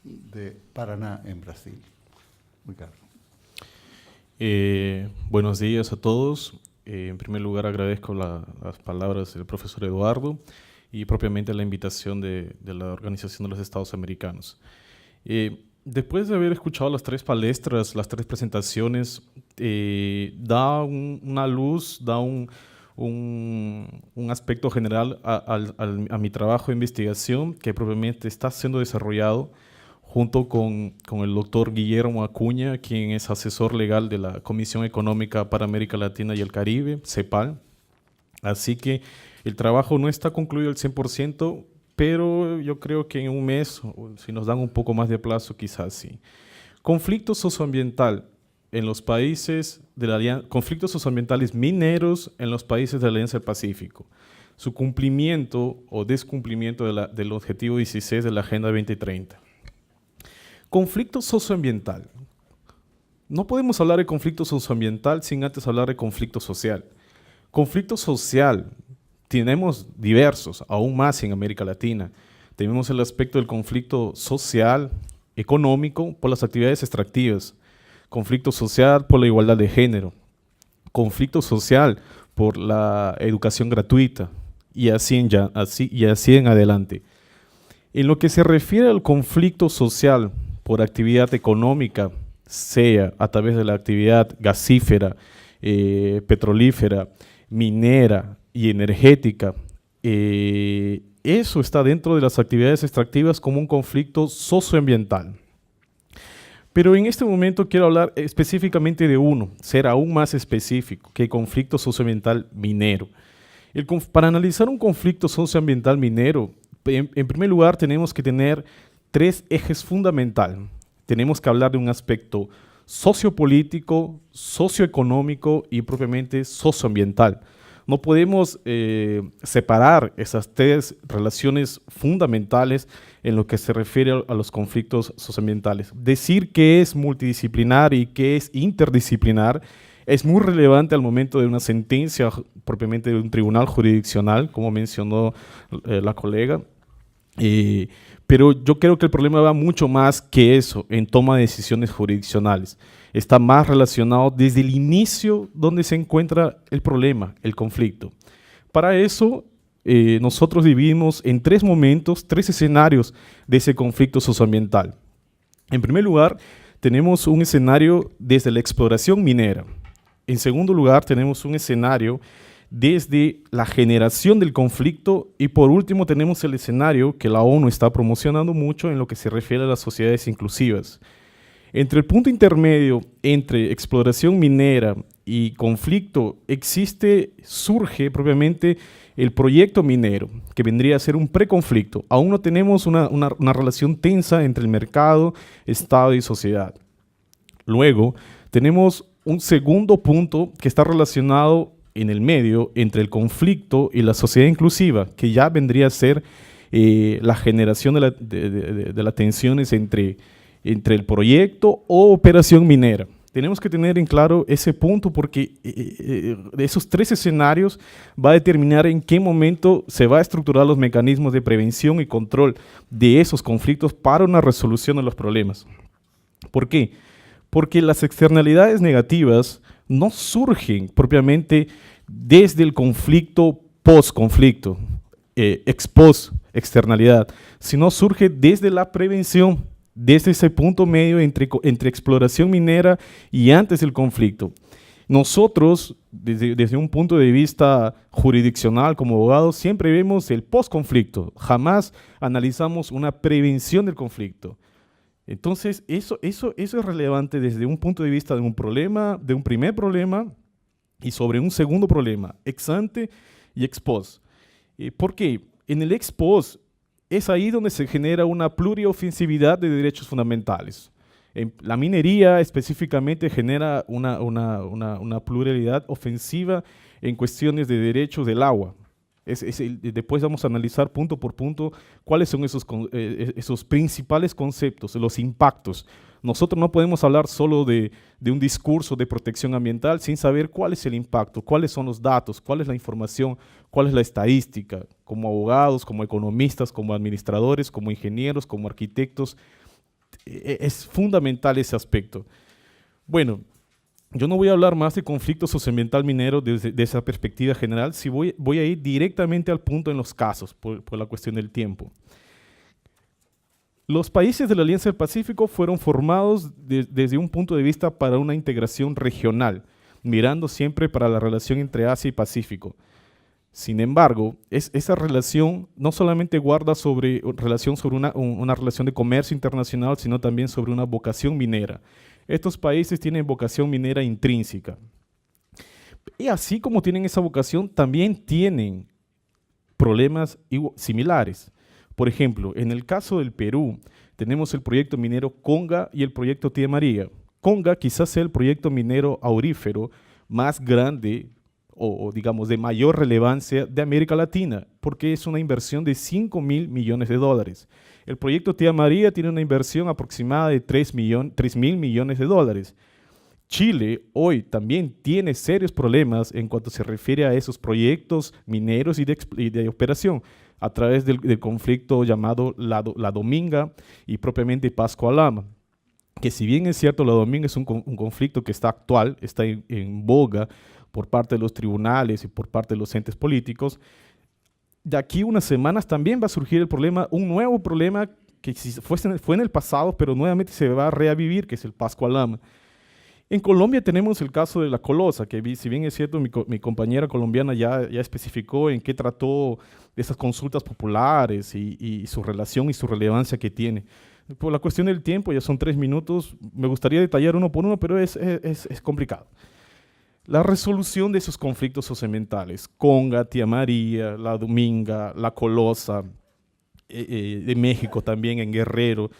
de Paraná, en Brasil. Ricardo. Buenos días a todos. En primer lugar, agradezco las palabras del profesor Eduardo y propiamente la invitación de la Organización de los Estados Americanos. Después de haber escuchado las tres palestras, las tres presentaciones, da una luz, da un aspecto general a mi trabajo de investigación que propiamente está siendo desarrollado junto con el doctor Guillermo Acuña, quien es asesor legal de la Comisión Económica para América Latina y el Caribe, CEPAL. Así que el trabajo no está concluido al 100%, pero yo creo que en un mes, si nos dan un poco más de plazo, quizás sí. Conflicto socioambiental en los países de la Alianza, conflictos socioambientales mineros en los países de la Alianza del Pacífico. Su cumplimiento o descumplimiento del objetivo 16 de la Agenda 2030. Conflicto socioambiental. No podemos hablar de conflicto socioambiental sin antes hablar de conflicto social. Conflicto social tenemos diversos, aún más en América Latina. Tenemos el aspecto del conflicto social, económico, por las actividades extractivas. Conflicto social por la igualdad de género. Conflicto social por la educación gratuita. Y así en adelante. En lo que se refiere al conflicto social por actividad económica, sea a través de la actividad gasífera, petrolífera, minera y energética, eso está dentro de las actividades extractivas como un conflicto socioambiental. Pero en este momento quiero hablar específicamente de uno, ser aún más específico, que el conflicto socioambiental minero. Para analizar un conflicto socioambiental minero, en primer lugar tenemos que tener tres ejes fundamentales. Tenemos que hablar de un aspecto sociopolítico, socioeconómico y propiamente socioambiental. No podemos separar esas tres relaciones fundamentales en lo que se refiere a los conflictos socioambientales. Decir que es multidisciplinar y que es interdisciplinar es muy relevante al momento de una sentencia, propiamente de un tribunal jurisdiccional, como mencionó la colega. Pero yo creo que el problema va mucho más que eso en toma de decisiones jurisdiccionales. Está más relacionado desde el inicio donde se encuentra el problema, el conflicto. Para eso, nosotros dividimos en 3 momentos, 3 escenarios de ese conflicto socioambiental. En primer lugar, tenemos un escenario desde la exploración minera. En segundo lugar, tenemos un escenario desde la generación del conflicto y por último tenemos el escenario que la ONU está promocionando mucho en lo que se refiere a las sociedades inclusivas. Entre el punto intermedio entre exploración minera y conflicto surge propiamente el proyecto minero, que vendría a ser un preconflicto. Aún no tenemos una relación tensa entre el mercado, Estado y sociedad. Luego tenemos un segundo punto que está relacionado en el medio entre el conflicto y la sociedad inclusiva, que ya vendría a ser la generación de las tensiones entre el proyecto o operación minera. Tenemos que tener en claro ese punto porque de esos 3 escenarios va a determinar en qué momento se va a estructurar los mecanismos de prevención y control de esos conflictos para una resolución de los problemas. ¿Por qué? Porque las externalidades negativas no surgen propiamente desde el conflicto post-conflicto, ex-post externalidad, sino surge desde la prevención, desde ese punto medio entre exploración minera y antes del conflicto. Nosotros, desde un punto de vista jurisdiccional como abogados, siempre vemos el post-conflicto, jamás analizamos una prevención del conflicto. Entonces, eso es relevante desde un punto de vista de un problema, de un primer problema y sobre un segundo problema, ex ante y ex post. ¿Por qué? En el ex post es ahí donde se genera una pluriofensividad de derechos fundamentales. La minería específicamente genera una pluralidad ofensiva en cuestiones de derechos del agua. Después vamos a analizar punto por punto cuáles son esos principales conceptos, los impactos. Nosotros no podemos hablar solo de un discurso de protección ambiental sin saber cuál es el impacto, cuáles son los datos, cuál es la información, cuál es la estadística. Como abogados, como economistas, como administradores, como ingenieros, como arquitectos, es fundamental ese aspecto. Bueno, yo no voy a hablar más de conflicto socioambiental minero desde esa perspectiva general, si voy a ir directamente al punto en los casos, por la cuestión del tiempo. Los países de la Alianza del Pacífico fueron formados desde un punto de vista para una integración regional, mirando siempre para la relación entre Asia y Pacífico. Sin embargo, esa relación no solamente guarda relación sobre una relación de comercio internacional, sino también sobre una vocación minera. Estos países tienen vocación minera intrínseca. Y así como tienen esa vocación, también tienen problemas similares. Por ejemplo, en el caso del Perú, tenemos el proyecto minero Conga y el proyecto Tía María. Conga quizás sea el proyecto minero aurífero más grande o digamos de mayor relevancia de América Latina, porque es una inversión de $5.000 millones. El proyecto Tía María tiene una inversión aproximada de $3.000 millones. Chile hoy también tiene serios problemas en cuanto se refiere a esos proyectos mineros y de operación a través del conflicto llamado La Dominga y propiamente Pascua Lama, que si bien es cierto, La Dominga es un conflicto que está actual, está en boga por parte de los tribunales y por parte de los entes políticos. De aquí unas semanas también va a surgir el problema, un nuevo problema que fue en el pasado, pero nuevamente se va a reavivir, que es el Pascua Lama. En Colombia tenemos el caso de la Colosa, que si bien es cierto, mi compañera colombiana ya especificó en qué trató esas consultas populares y su relación y su relevancia que tiene. Por la cuestión del tiempo, ya son 3 minutos, me gustaría detallar uno por uno, pero es complicado. La resolución de esos conflictos socioambientales, Conga, Tía María, La Dominga, La Colosa, de México también, en Guerrero.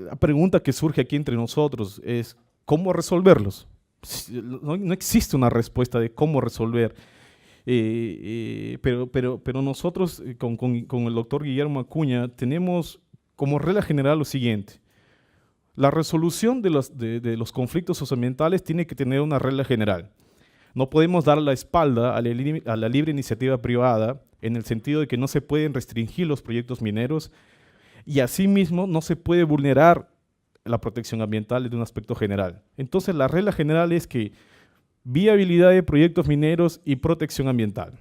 La pregunta que surge aquí entre nosotros es ¿cómo resolverlos? No existe una respuesta de cómo resolver, pero nosotros con el doctor Guillermo Acuña tenemos como regla general lo siguiente: La resolución de los conflictos socioambientales tiene que tener una regla general. No podemos dar la espalda a la libre iniciativa privada en el sentido de que no se pueden restringir los proyectos mineros y asimismo no se puede vulnerar la protección ambiental de un aspecto general. Entonces la regla general es que viabilidad de proyectos mineros y protección ambiental.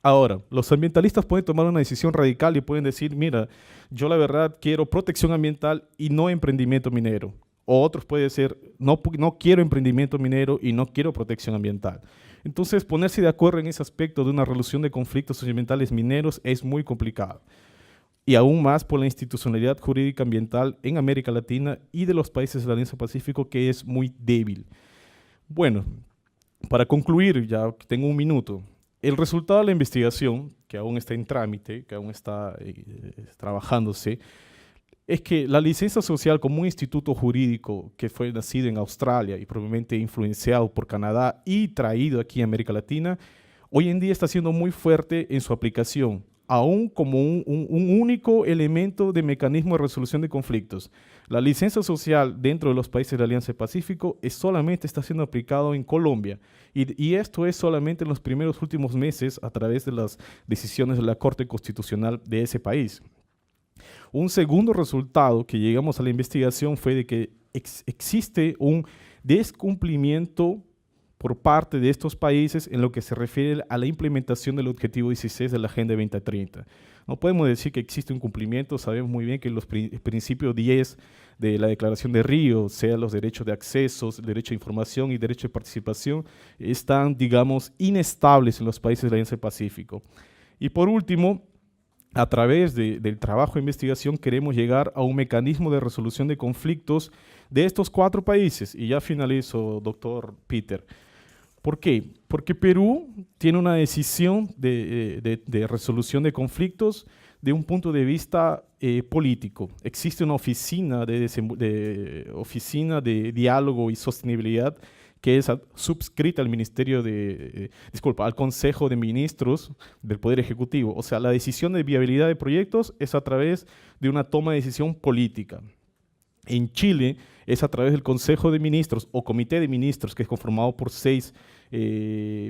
Ahora, los ambientalistas pueden tomar una decisión radical y pueden decir, mira, yo la verdad quiero protección ambiental y no emprendimiento minero. O otros pueden ser, no quiero emprendimiento minero y no quiero protección ambiental. Entonces, ponerse de acuerdo en ese aspecto de una resolución de conflictos socioambientales mineros es muy complicado. Y aún más por la institucionalidad jurídica ambiental en América Latina y de los países de la Alianza Pacífico, que es muy débil. Bueno, para concluir, ya tengo un minuto, el resultado de la investigación, que aún está en trámite, que aún está trabajándose, es que la licencia social como un instituto jurídico que fue nacido en Australia y probablemente influenciado por Canadá y traído aquí a América Latina, hoy en día está siendo muy fuerte en su aplicación, aún como un único elemento de mecanismo de resolución de conflictos. La licencia social dentro de los países de la Alianza del Pacífico solamente está siendo aplicado en Colombia y esto es solamente en los primeros últimos meses a través de las decisiones de la Corte Constitucional de ese país. Un segundo resultado que llegamos a la investigación fue de que existe un descumplimiento por parte de estos países en lo que se refiere a la implementación del objetivo 16 de la Agenda 2030. No podemos decir que existe un cumplimiento, sabemos muy bien que los principios 10 de la Declaración de Río, sea los derechos de acceso, derecho a información y derecho de participación, están, digamos, inestables en los países de la Alianza del Pacífico. Y por último, a través del trabajo de investigación queremos llegar a un mecanismo de resolución de conflictos de estos 4 países. Y ya finalizo, doctor Peter. ¿Por qué? Porque Perú tiene una decisión de resolución de conflictos de un punto de vista político. Existe una oficina de diálogo y sostenibilidad que es subscrita al al Consejo de Ministros del Poder Ejecutivo. O sea, la decisión de viabilidad de proyectos es a través de una toma de decisión política. En Chile es a través del Consejo de Ministros o Comité de Ministros, que es conformado por 6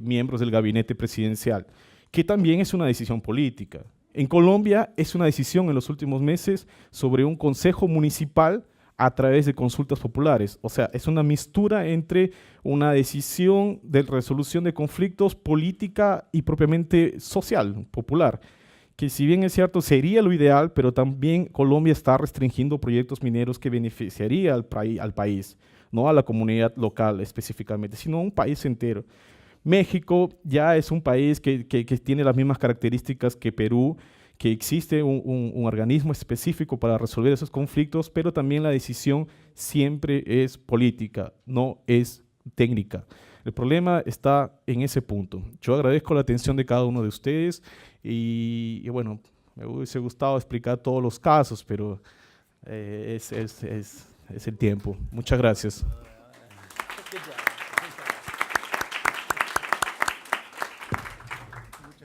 miembros del gabinete presidencial, que también es una decisión política. En Colombia es una decisión en los últimos meses sobre un consejo municipal a través de consultas populares. O sea, es una mixtura entre una decisión de resolución de conflictos política y propiamente social, popular, que si bien es cierto sería lo ideal, pero también Colombia está restringiendo proyectos mineros que beneficiaría al país, no a la comunidad local específicamente, sino a un país entero. México ya es un país que tiene las mismas características que Perú, que existe un organismo específico para resolver esos conflictos, pero también la decisión siempre es política, no es técnica. El problema está en ese punto. Yo agradezco la atención de cada uno de ustedes y bueno, me hubiese gustado explicar todos los casos, pero es el tiempo. Muchas gracias.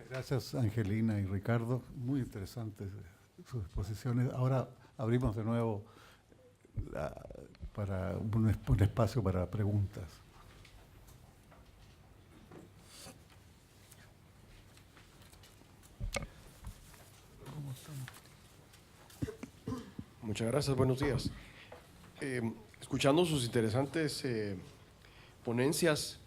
Gracias, Angelina y Ricardo. Muy interesantes sus exposiciones. Ahora abrimos de nuevo para un espacio para preguntas. Muchas gracias, buenos días. Escuchando sus interesantes ponencias,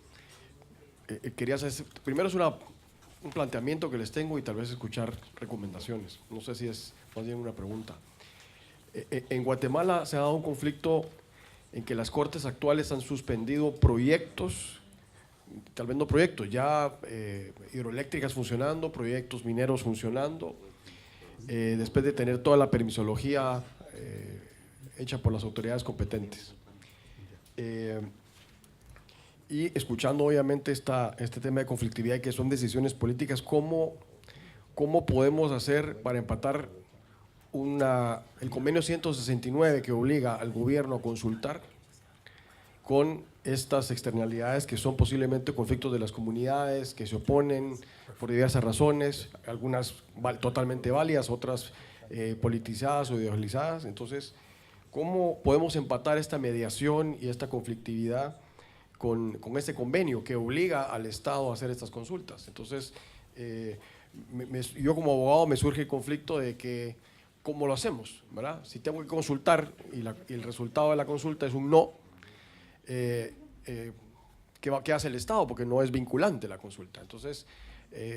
quería hacer, primero es un planteamiento que les tengo y tal vez escuchar recomendaciones. No sé si es más bien una pregunta. En Guatemala se ha dado un conflicto en que las cortes actuales han suspendido proyectos, tal vez no proyectos, ya hidroeléctricas funcionando, proyectos mineros funcionando, después de tener toda la permisología hecha por las autoridades competentes. Y escuchando obviamente este tema de conflictividad y que son decisiones políticas, ¿cómo podemos hacer para empatar el convenio 169 que obliga al gobierno a consultar con estas externalidades que son posiblemente conflictos de las comunidades que se oponen por diversas razones, algunas totalmente válidas, otras politizadas o ideologizadas? Entonces, ¿cómo podemos empatar esta mediación y esta conflictividad con este convenio que obliga al Estado a hacer estas consultas? Entonces, yo como abogado me surge el conflicto de que, ¿cómo lo hacemos? ¿Verdad? Si tengo que consultar y el resultado de la consulta es un no, ¿qué hace el Estado? Porque no es vinculante la consulta. Entonces,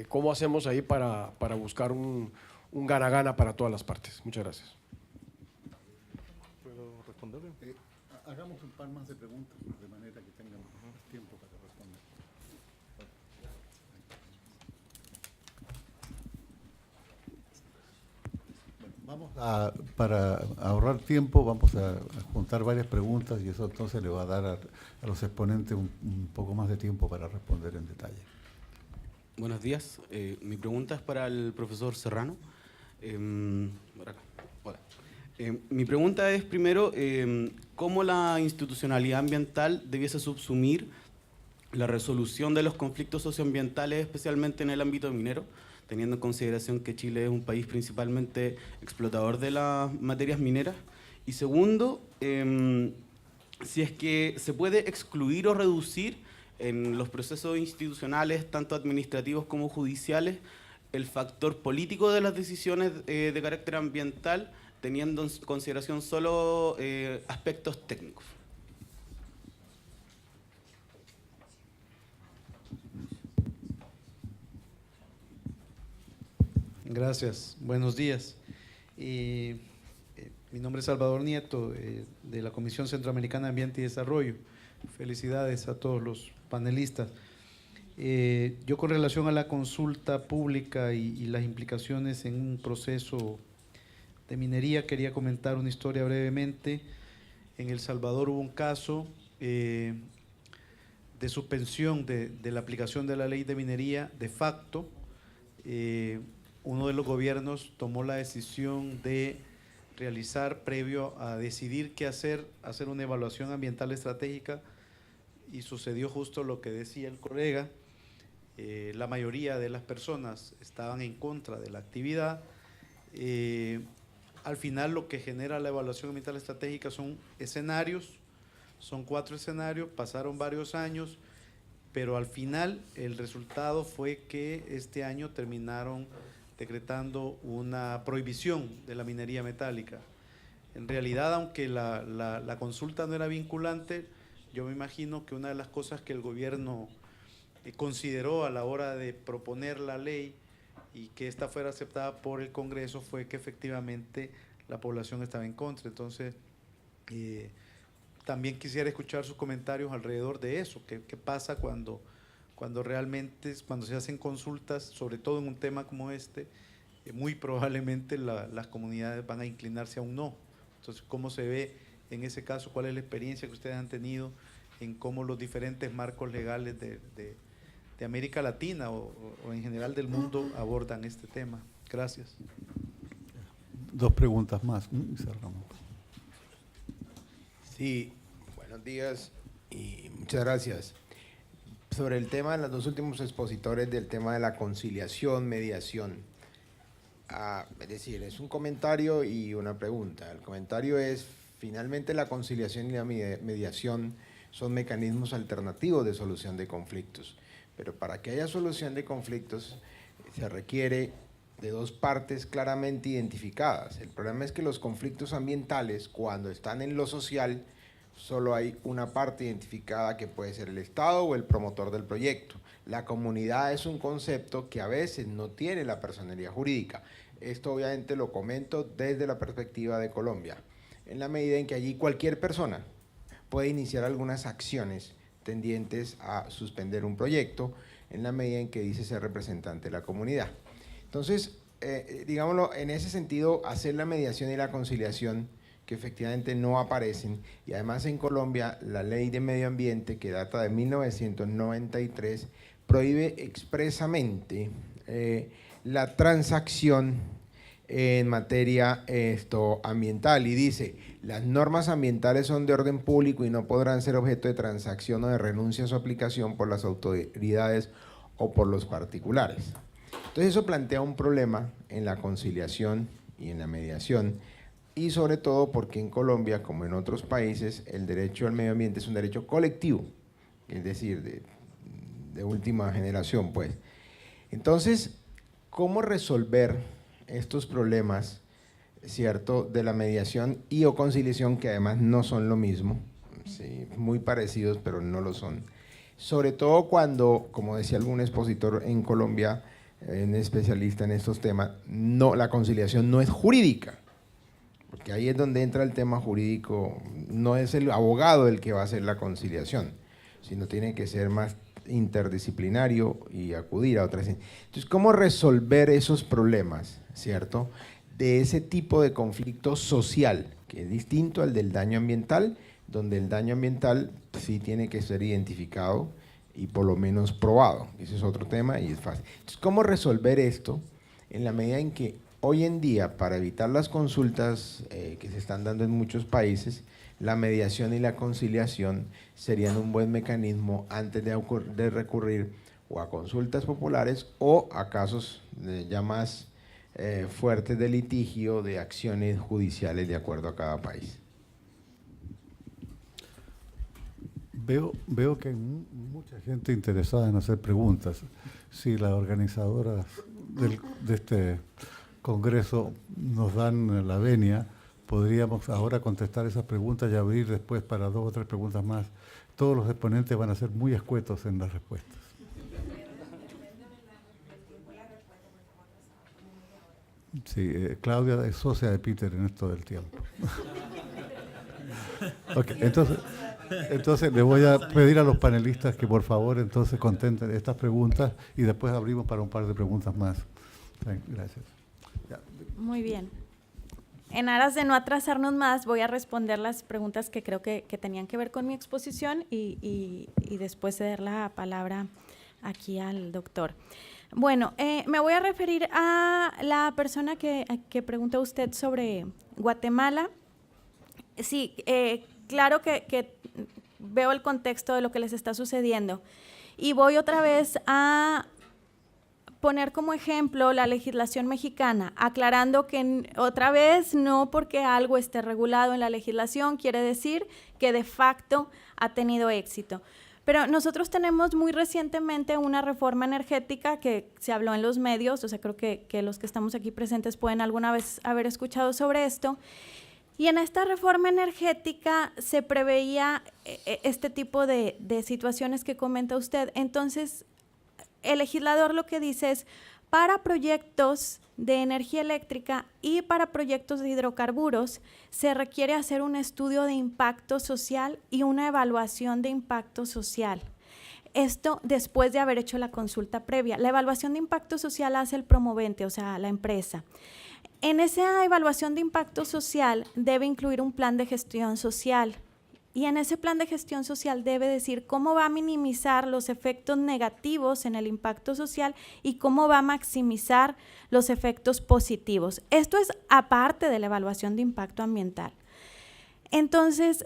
¿cómo hacemos ahí para buscar un gana-gana para todas las partes? Muchas gracias. ¿Puedo responderle? Hagamos un par más de preguntas de manera que tengan más tiempo para responder. Bueno, para ahorrar tiempo, vamos a juntar varias preguntas y eso entonces le va a dar a los exponentes un poco más de tiempo para responder en detalle. Buenos días. Mi pregunta es para el profesor Serrano. Por acá. Hola. Mi pregunta es, primero, ¿cómo la institucionalidad ambiental debiese subsumir la resolución de los conflictos socioambientales, especialmente en el ámbito minero, teniendo en consideración que Chile es un país principalmente explotador de las materias mineras? Y segundo, si es que se puede excluir o reducir en los procesos institucionales, tanto administrativos como judiciales, el factor político de las decisiones de carácter ambiental, teniendo en consideración solo aspectos técnicos. Gracias, buenos días. Mi nombre es Salvador Nieto, de la Comisión Centroamericana de Ambiente y Desarrollo. Felicidades a todos los panelistas. Yo, con relación a la consulta pública y las implicaciones en un proceso de minería, quería comentar una historia brevemente. En El Salvador hubo un caso de suspensión de la aplicación de la ley de minería de facto. Uno de los gobiernos tomó la decisión de realizar, previo a decidir qué hacer una evaluación ambiental estratégica, y sucedió justo lo que decía el colega. La mayoría de las personas estaban en contra de la actividad. Al final, lo que genera la evaluación ambiental estratégica son escenarios, son 4 escenarios, pasaron varios años, pero al final el resultado fue que este año terminaron decretando una prohibición de la minería metálica. En realidad, aunque la consulta no era vinculante, yo me imagino que una de las cosas que el gobierno consideró a la hora de proponer la ley y que esta fuera aceptada por el Congreso fue que efectivamente la población estaba en contra. Entonces, también quisiera escuchar sus comentarios alrededor de eso. ¿Qué pasa cuando realmente, cuando se hacen consultas, sobre todo en un tema como este, muy probablemente las comunidades van a inclinarse a un no? Entonces, ¿cómo se ve en ese caso? ¿Cuál es la experiencia que ustedes han tenido en cómo los diferentes marcos legales de América Latina o en general del mundo abordan este tema? Gracias. 2 preguntas más y cerramos. Sí, buenos días y muchas gracias. Sobre el tema de los 2 últimos expositores del tema de la conciliación, mediación. Es decir, es un comentario y una pregunta. El comentario es, finalmente la conciliación y la mediación son mecanismos alternativos de solución de conflictos. Pero para que haya solución de conflictos se requiere de 2 partes claramente identificadas. El problema es que los conflictos ambientales, cuando están en lo social, solo hay una parte identificada, que puede ser el Estado o el promotor del proyecto. La comunidad es un concepto que a veces no tiene la personería jurídica. Esto obviamente lo comento desde la perspectiva de Colombia, en la medida en que allí cualquier persona puede iniciar algunas acciones tendientes a suspender un proyecto, en la medida en que dice ser representante de la comunidad. Entonces, digámoslo, en ese sentido, hacer la mediación y la conciliación, que efectivamente no aparecen, y además en Colombia la ley de medio ambiente, que data de 1993, prohíbe expresamente la transacción en materia ambiental, y dice: las normas ambientales son de orden público y no podrán ser objeto de transacción o de renuncia a su aplicación por las autoridades o por los particulares. Entonces eso plantea un problema en la conciliación y en la mediación, y sobre todo porque en Colombia, como en otros países, el derecho al medio ambiente es un derecho colectivo, es decir, de última generación, pues. Entonces, ¿cómo resolver estos problemas, cierto, de la mediación y o conciliación, que además no son lo mismo, sí, muy parecidos, pero no lo son? Sobre todo cuando, como decía algún expositor en Colombia, un especialista en estos temas, no, la conciliación no es jurídica, porque ahí es donde entra el tema jurídico, no es el abogado el que va a hacer la conciliación, sino tiene que ser más interdisciplinario y acudir a otras. Entonces, ¿cómo resolver esos problemas, cierto, de ese tipo de conflicto social, que es distinto al del daño ambiental, donde el daño ambiental sí tiene que ser identificado y por lo menos probado? Ese es otro tema y es fácil. Entonces, ¿cómo resolver esto en la medida en que hoy en día, para evitar las consultas que se están dando en muchos países, la mediación y la conciliación serían un buen mecanismo antes de recurrir o a consultas populares o a casos ya más fuertes de litigio, de acciones judiciales de acuerdo a cada país? Veo que hay mucha gente interesada en hacer preguntas. Si las organizadoras de este congreso nos dan la venia, podríamos ahora contestar esas preguntas y abrir después para 2 o 3 preguntas más. Todos los exponentes van a ser muy escuetos en las respuestas. Sí, Claudia es socia de Peter en esto del tiempo. Ok, entonces le voy a pedir a los panelistas que por favor entonces contenten estas preguntas y después abrimos para un par de preguntas más. Gracias. Ya. Muy bien. En aras de no atrasarnos más, voy a responder las preguntas que creo que tenían que ver con mi exposición y después ceder la palabra aquí al doctor. Bueno, me voy a referir a la persona que preguntó usted sobre Guatemala. Sí, claro que veo el contexto de lo que les está sucediendo y voy otra vez a poner como ejemplo la legislación mexicana, aclarando que otra vez no porque algo esté regulado en la legislación quiere decir que de facto ha tenido éxito. Pero nosotros tenemos muy recientemente una reforma energética que se habló en los medios, o sea, creo que los que estamos aquí presentes pueden alguna vez haber escuchado sobre esto. Y en esta reforma energética se preveía este tipo de situaciones que comenta usted. Entonces, el legislador lo que dice es, para proyectos de energía eléctrica y para proyectos de hidrocarburos, se requiere hacer un estudio de impacto social y una evaluación de impacto social. Esto después de haber hecho la consulta previa. La evaluación de impacto social hace el promovente, o sea, la empresa. En esa evaluación de impacto social debe incluir un plan de gestión social. Y en ese plan de gestión social debe decir cómo va a minimizar los efectos negativos en el impacto social y cómo va a maximizar los efectos positivos. Esto es aparte de la evaluación de impacto ambiental. Entonces,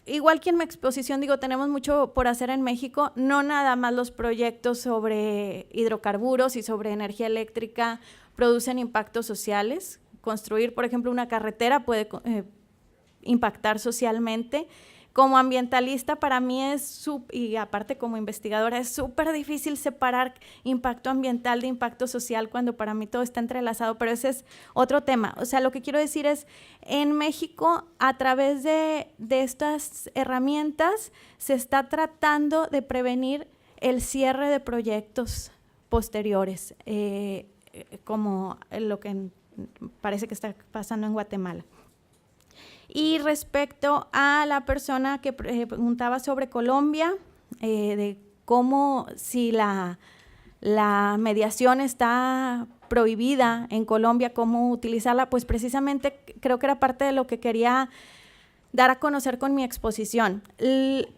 igual que en mi exposición digo, tenemos mucho por hacer en México, no nada más los proyectos sobre hidrocarburos y sobre energía eléctrica producen impactos sociales. Construir, por ejemplo, una carretera puede impactar socialmente. Como ambientalista para mí y aparte como investigadora, es súper difícil separar impacto ambiental de impacto social cuando para mí todo está entrelazado, pero ese es otro tema. O sea, lo que quiero decir es, en México, a través de estas herramientas, se está tratando de prevenir el cierre de proyectos posteriores, como lo que parece que está pasando en Guatemala. Y respecto a la persona que preguntaba sobre Colombia, de cómo si la mediación está prohibida en Colombia, cómo utilizarla, pues precisamente creo que era parte de lo que quería dar a conocer con mi exposición.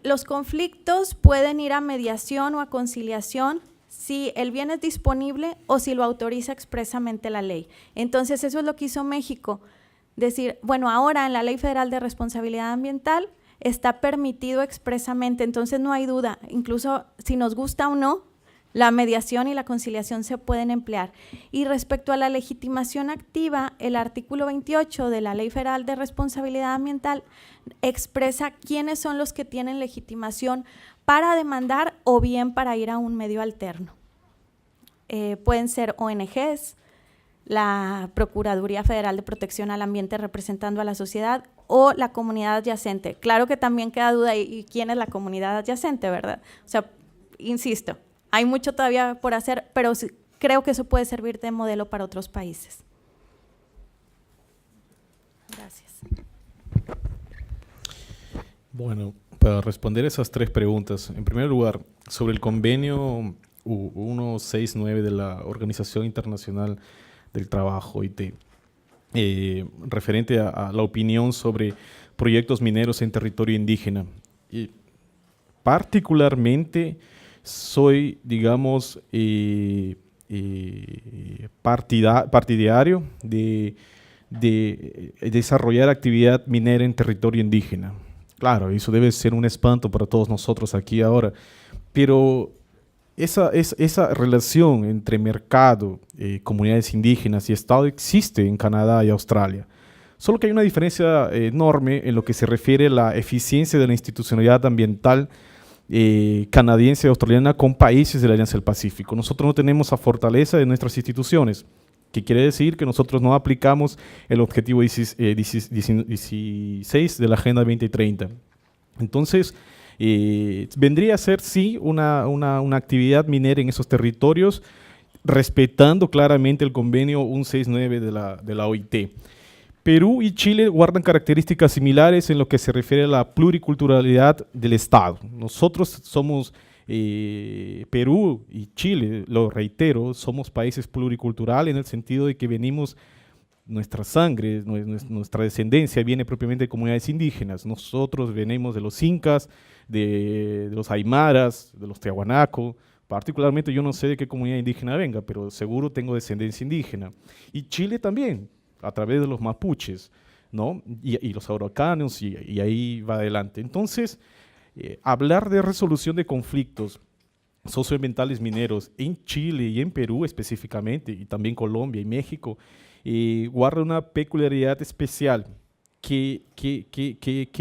Los conflictos pueden ir a mediación o a conciliación si el bien es disponible o si lo autoriza expresamente la ley. Entonces, eso es lo que hizo México. Decir, bueno, ahora en la Ley Federal de Responsabilidad Ambiental está permitido expresamente, entonces no hay duda, incluso si nos gusta o no, La mediación y la conciliación se pueden emplear. Y respecto a la legitimación activa, el artículo 28 de la Ley Federal de Responsabilidad Ambiental expresa quiénes son los que tienen legitimación para demandar o bien para ir a un medio alterno. Pueden ser ONGs, la Procuraduría Federal de Protección al Ambiente representando a la sociedad o la comunidad adyacente. Claro que también queda duda, ¿y quién es la comunidad adyacente, verdad? O sea, insisto, hay mucho todavía por hacer, pero creo que eso puede servir de modelo para otros países. Gracias. Bueno, para responder esas tres preguntas, en primer lugar, sobre el convenio 169 de la Organización Internacional del Trabajo, OIT, referente a la opinión sobre proyectos mineros en territorio indígena. Y particularmente soy, digamos, partidario de desarrollar actividad minera en territorio indígena. Claro, eso debe ser un espanto para todos nosotros aquí ahora, pero esa relación entre mercado, comunidades indígenas y Estado existe en Canadá y Australia. Solo que hay una diferencia enorme en lo que se refiere a la eficiencia de la institucionalidad ambiental canadiense y australiana con países de la Alianza del Pacífico. Nosotros no tenemos la fortaleza de nuestras instituciones, que quiere decir que nosotros no aplicamos el objetivo 16 de la Agenda 2030. Entonces, vendría a ser, sí, una actividad minera en esos territorios, respetando claramente el convenio 169 de la OIT. Perú y Chile guardan características similares en lo que se refiere a la pluriculturalidad del Estado. Nosotros somos, Perú y Chile, lo reitero, somos países pluriculturales en el sentido de que venimos, nuestra sangre, nuestra descendencia viene propiamente de comunidades indígenas. Nosotros venimos de los incas, de los aymaras, de los tiahuanaco. Particularmente yo no sé de qué comunidad indígena venga, pero seguro tengo descendencia indígena. Y Chile también, a través de los mapuches, ¿no? Y los araucanos, y ahí va adelante. Entonces, hablar de resolución de conflictos socioambientales mineros en Chile y en Perú específicamente, y también Colombia y México, guarda una peculiaridad especial que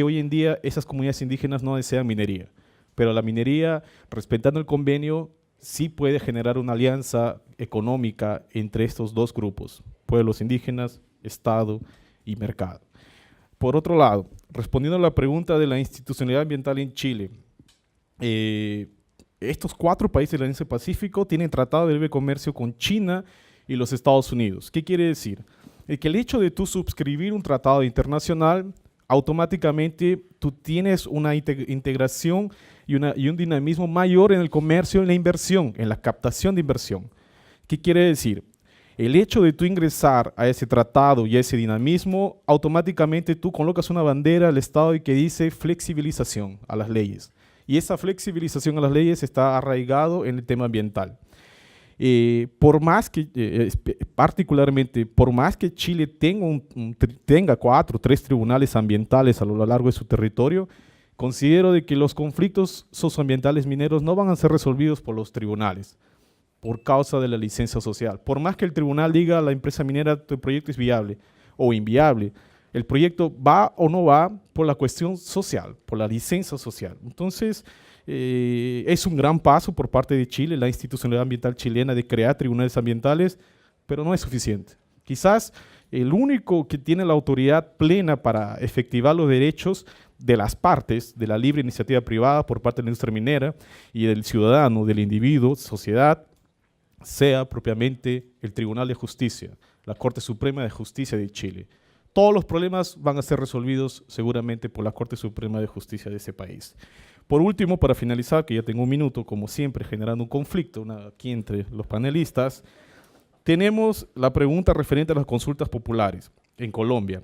hoy en día esas comunidades indígenas no desean minería, pero la minería, respetando el convenio, sí puede generar una alianza económica entre estos dos grupos, pueblos indígenas, Estado y mercado. Por otro lado, respondiendo a la pregunta de la institucionalidad ambiental en Chile, estos 4 países de la Alianza del Pacífico tienen tratado de libre comercio con China y los Estados Unidos. ¿Qué quiere decir? Que el hecho de tú suscribir un tratado internacional, automáticamente tú tienes una integración y un dinamismo mayor en el comercio, en la inversión, en la captación de inversión. ¿Qué quiere decir? El hecho de tú ingresar a ese tratado y a ese dinamismo, automáticamente tú colocas una bandera al Estado y que dice flexibilización a las leyes. Y esa flexibilización a las leyes está arraigado en el tema ambiental. Por más que, particularmente, por más que Chile tenga 4 o 3 tribunales ambientales a lo largo de su territorio, considero de que los conflictos socioambientales mineros no van a ser resolvidos por los tribunales, por causa de la licencia social. Por más que el tribunal diga a la empresa minera tu proyecto es viable o inviable, el proyecto va o no va por la cuestión social, por la licencia social. Entonces, es un gran paso por parte de Chile, la institucionalidad ambiental chilena, de crear tribunales ambientales, pero no es suficiente. Quizás el único que tiene la autoridad plena para efectivar los derechos de las partes, de la libre iniciativa privada por parte de la industria minera y del ciudadano, del individuo, sociedad, sea propiamente el Tribunal de Justicia, la Corte Suprema de Justicia de Chile. Todos los problemas van a ser resolvidos seguramente por la Corte Suprema de Justicia de ese país. Por último, para finalizar, que ya tengo un minuto, como siempre, generando un conflicto aquí entre los panelistas, tenemos la pregunta referente a las consultas populares en Colombia.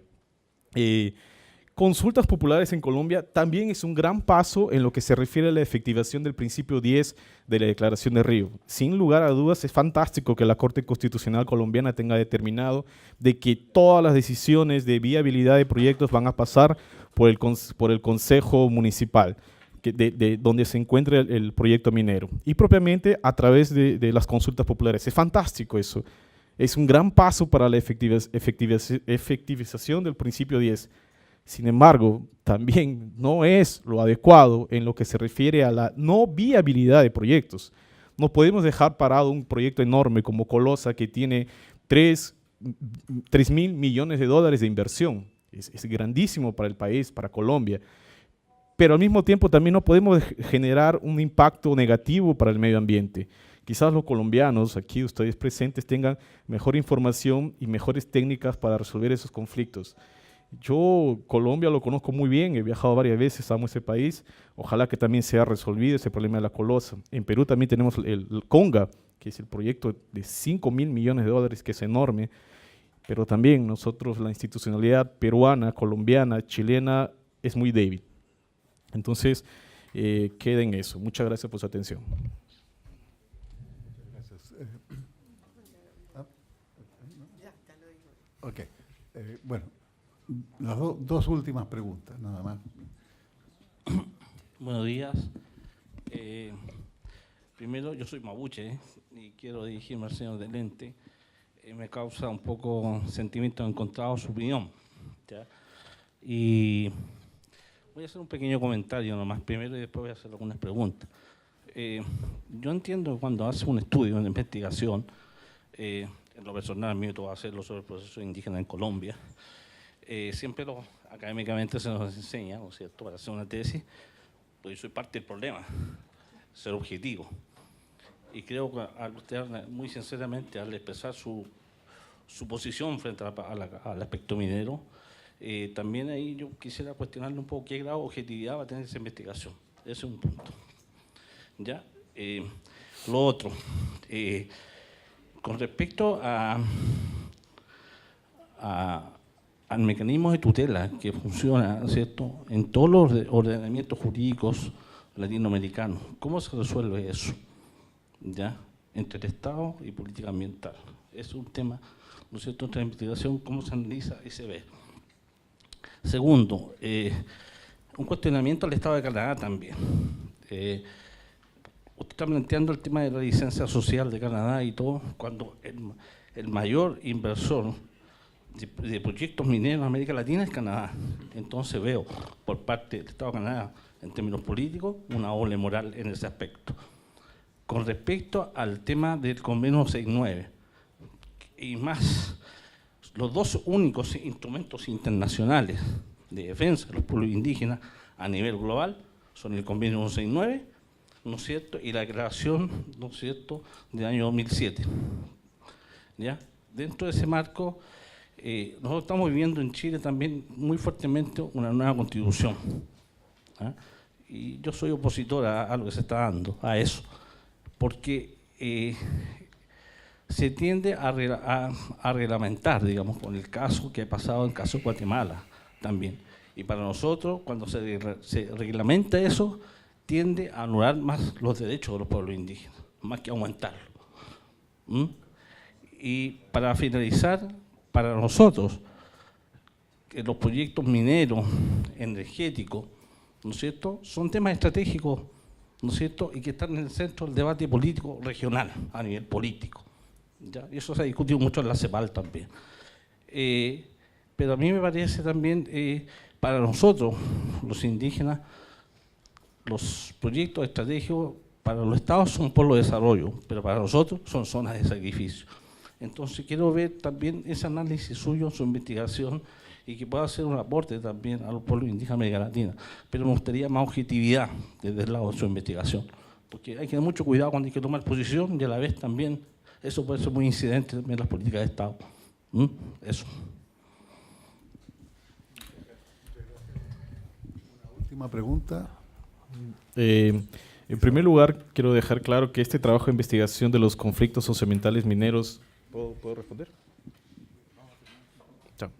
Consultas populares en Colombia también es un gran paso en lo que se refiere a la efectivación del principio 10 de la Declaración de Río. Sin lugar a dudas, es fantástico que la Corte Constitucional colombiana tenga determinado de que todas las decisiones de viabilidad de proyectos van a pasar por el Consejo Municipal. de donde se encuentra el proyecto minero, y propiamente a través de las consultas populares. Es fantástico eso. Es un gran paso para la efectivización del principio 10. Sin embargo, también no es lo adecuado en lo que se refiere a la no viabilidad de proyectos. No podemos dejar parado un proyecto enorme como Colosa, que tiene 3.000 millones de dólares de inversión. Es grandísimo para el país, para Colombia. Pero al mismo tiempo también no podemos generar un impacto negativo para el medio ambiente. Quizás los colombianos, aquí ustedes presentes, tengan mejor información y mejores técnicas para resolver esos conflictos. Yo Colombia lo conozco muy bien, he viajado varias veces, amo ese país. Ojalá que también sea resolvido ese problema de la Colosa. En Perú también tenemos el Conga, que es el proyecto de 5.000 millones de dólares, que es enorme. Pero también nosotros, la institucionalidad peruana, colombiana, chilena, es muy débil. Entonces, queda en eso. Muchas gracias por su atención. Gracias. Ok. Bueno, las dos últimas preguntas, nada más. Buenos días. Primero, yo soy mapuche y quiero dirigirme al señor del ente. Me causa un poco sentimientos encontrados su opinión, ¿ya? Y voy a hacer un pequeño comentario nomás primero y después voy a hacer algunas preguntas. Yo entiendo que cuando hace un estudio, una investigación, en lo personal, mío va a hacerlo sobre el proceso indígena en Colombia, siempre académicamente se nos enseña, ¿no es cierto?, para hacer una tesis, pues yo soy parte del problema, ser objetivo. Y creo que usted, muy sinceramente, al expresar su posición frente al aspecto minero, también ahí yo quisiera cuestionarle un poco qué grado de objetividad va a tener esa investigación. Ese es un punto. ¿Ya? Lo otro, con respecto al mecanismo de tutela que funciona, ¿cierto?, en todos los ordenamientos jurídicos latinoamericanos, ¿cómo se resuelve eso? ¿Ya? Entre el Estado y política ambiental. Es un tema, ¿no es cierto?, nuestra investigación, cómo se analiza y se ve. Segundo, un cuestionamiento al Estado de Canadá también. Usted está planteando el tema de la licencia social de Canadá y todo, cuando el mayor inversor de proyectos mineros en América Latina es Canadá. Entonces veo por parte del Estado de Canadá, en términos políticos, una doble moral en ese aspecto. Con respecto al tema del convenio 69, y más, los dos únicos instrumentos internacionales de defensa de los pueblos indígenas a nivel global son el convenio 169, ¿no es cierto?, y la declaración, ¿no es cierto?, del año 2007. ¿Ya? Dentro de ese marco, nosotros estamos viviendo en Chile también muy fuertemente una nueva constitución. ¿Ah? Y yo soy opositor a lo que se está dando, a eso, porque se tiende a reglamentar, digamos, con el caso que ha pasado en el caso de Guatemala también. Y para nosotros, cuando se reglamenta eso, tiende a anular más los derechos de los pueblos indígenas, más que aumentarlos. Y para finalizar, para nosotros, los proyectos mineros, energéticos, ¿no es cierto?, son temas estratégicos, ¿no es cierto?, y que están en el centro del debate político regional, a nivel político. ¿Ya? Y eso se ha discutido mucho en la CEPAL también. Pero a mí me parece también, para nosotros, los indígenas, los proyectos estratégicos para los estados son polos de desarrollo, pero para nosotros son zonas de sacrificio. Entonces quiero ver también ese análisis suyo, su investigación, y que pueda hacer un aporte también a los pueblos indígenas de América Latina. Pero me gustaría más objetividad desde el lado de su investigación, porque hay que tener mucho cuidado cuando hay que tomar posición y a la vez también eso puede ser muy incidente en las políticas de Estado. Eso. Una última pregunta. En primer lugar, quiero dejar claro que este trabajo de investigación de los conflictos socioambientales mineros... ¿Puedo responder? Chao.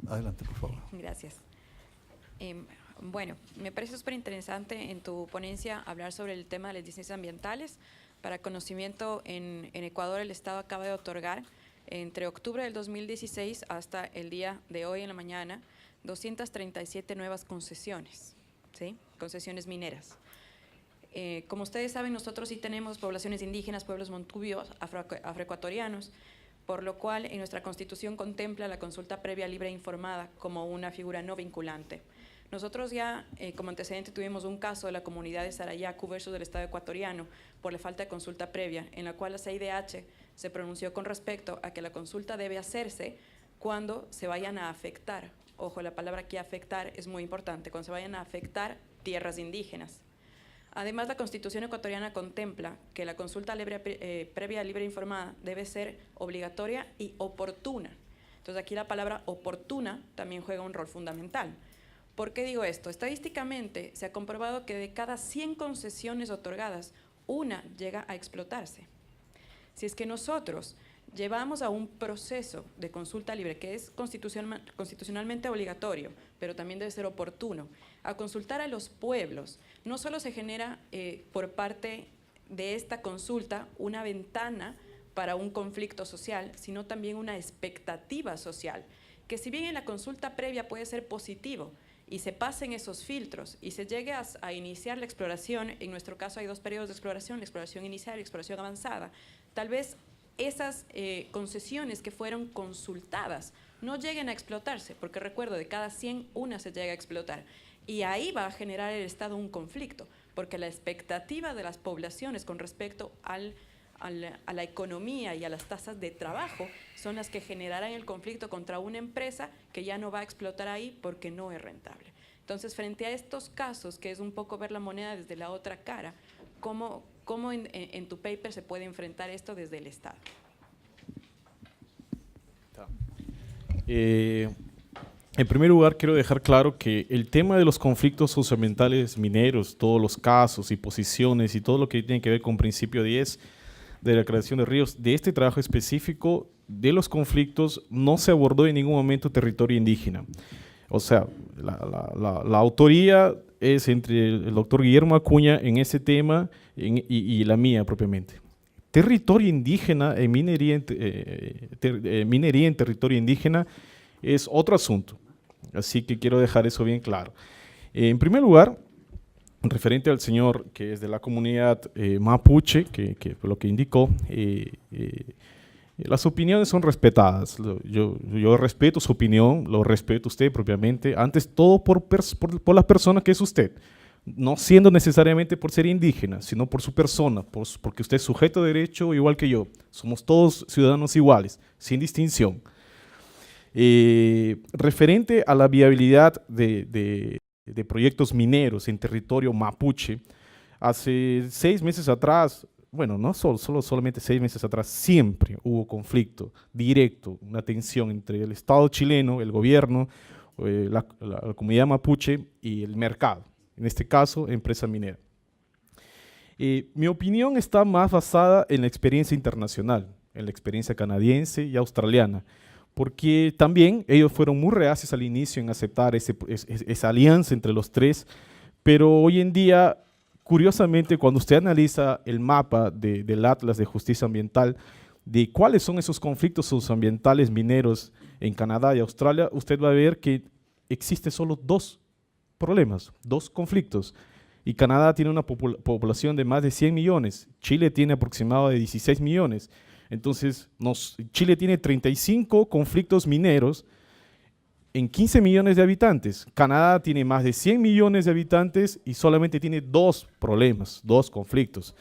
Adelante, por favor. Gracias. Bueno, me parece súper interesante en tu ponencia hablar sobre el tema de las licencias ambientales. Para conocimiento, en Ecuador el Estado acaba de otorgar, entre octubre del 2016 hasta el día de hoy en la mañana, 237 nuevas concesiones. ¿sí? Concesiones mineras. Como ustedes saben, nosotros sí tenemos poblaciones indígenas, pueblos montubios, afroecuatorianos, por lo cual en nuestra Constitución contempla la consulta previa, libre e informada como una figura no vinculante. Nosotros ya como antecedente tuvimos un caso de la comunidad de Sarayacu versus el Estado ecuatoriano por la falta de consulta previa, en la cual la CIDH se pronunció con respecto a que la consulta debe hacerse cuando se vayan a afectar, ojo, la palabra aquí afectar es muy importante, cuando se vayan a afectar tierras indígenas. Además, la Constitución ecuatoriana contempla que la consulta previa, libre e informada debe ser obligatoria y oportuna. Entonces, aquí la palabra oportuna también juega un rol fundamental. ¿Por qué digo esto? Estadísticamente se ha comprobado que de cada 100 concesiones otorgadas, una llega a explotarse. Si es que nosotros llevamos a un proceso de consulta libre que es constitucionalmente obligatorio, pero también debe ser oportuno, a consultar a los pueblos, no solo se genera por parte de esta consulta una ventana para un conflicto social, sino también una expectativa social, que si bien en la consulta previa puede ser positivo y se pasen esos filtros y se llegue a iniciar la exploración, en nuestro caso hay dos periodos de exploración, la exploración inicial y la exploración avanzada, tal vez esas concesiones que fueron consultadas no lleguen a explotarse, porque recuerdo, de cada 100, una se llega a explotar. Y ahí va a generar el Estado un conflicto, porque la expectativa de las poblaciones con respecto a la economía y a las tasas de trabajo son las que generarán el conflicto contra una empresa que ya no va a explotar ahí porque no es rentable. Entonces, frente a estos casos, que es un poco ver la moneda desde la otra cara, ¿cómo en tu paper se puede enfrentar esto desde el Estado? En primer lugar, quiero dejar claro que el tema de los conflictos socioambientales mineros, todos los casos y posiciones y todo lo que tiene que ver con principio 10 de la creación de ríos, de este trabajo específico de los conflictos no se abordó en ningún momento territorio indígena. O sea, la autoría es entre el doctor Guillermo Acuña en ese tema y la mía propiamente. Territorio indígena, minería en territorio indígena es otro asunto, así que quiero dejar eso bien claro. En primer lugar, referente al señor que es de la comunidad mapuche, que fue lo que indicó, las opiniones son respetadas. Yo respeto su opinión, lo respeto usted propiamente, antes todo por la persona que es usted, no siendo necesariamente por ser indígena, sino por su persona, porque usted es sujeto de derecho igual que yo. Somos todos ciudadanos iguales, sin distinción. Referente a la viabilidad de proyectos mineros en territorio mapuche, hace 6 meses atrás, bueno, no solamente 6 meses atrás, siempre hubo conflicto directo, una tensión entre el Estado chileno, el gobierno, la comunidad mapuche y el mercado, en este caso, empresa minera. Mi opinión está más basada en la experiencia internacional, en la experiencia canadiense y australiana, porque también ellos fueron muy reacios al inicio en aceptar esa alianza entre los tres, pero hoy en día, curiosamente, cuando usted analiza el mapa del Atlas de Justicia Ambiental, de cuáles son esos conflictos socioambientales mineros en Canadá y Australia, usted va a ver que existen solo 2 problemas, 2 conflictos. Y Canadá tiene una población de más de 100 millones, Chile tiene aproximadamente de 16 millones. Entonces, Chile tiene 35 conflictos mineros en 15 millones de habitantes. Canadá tiene más de 100 millones de habitantes y solamente tiene 2 problemas, 2 conflictos.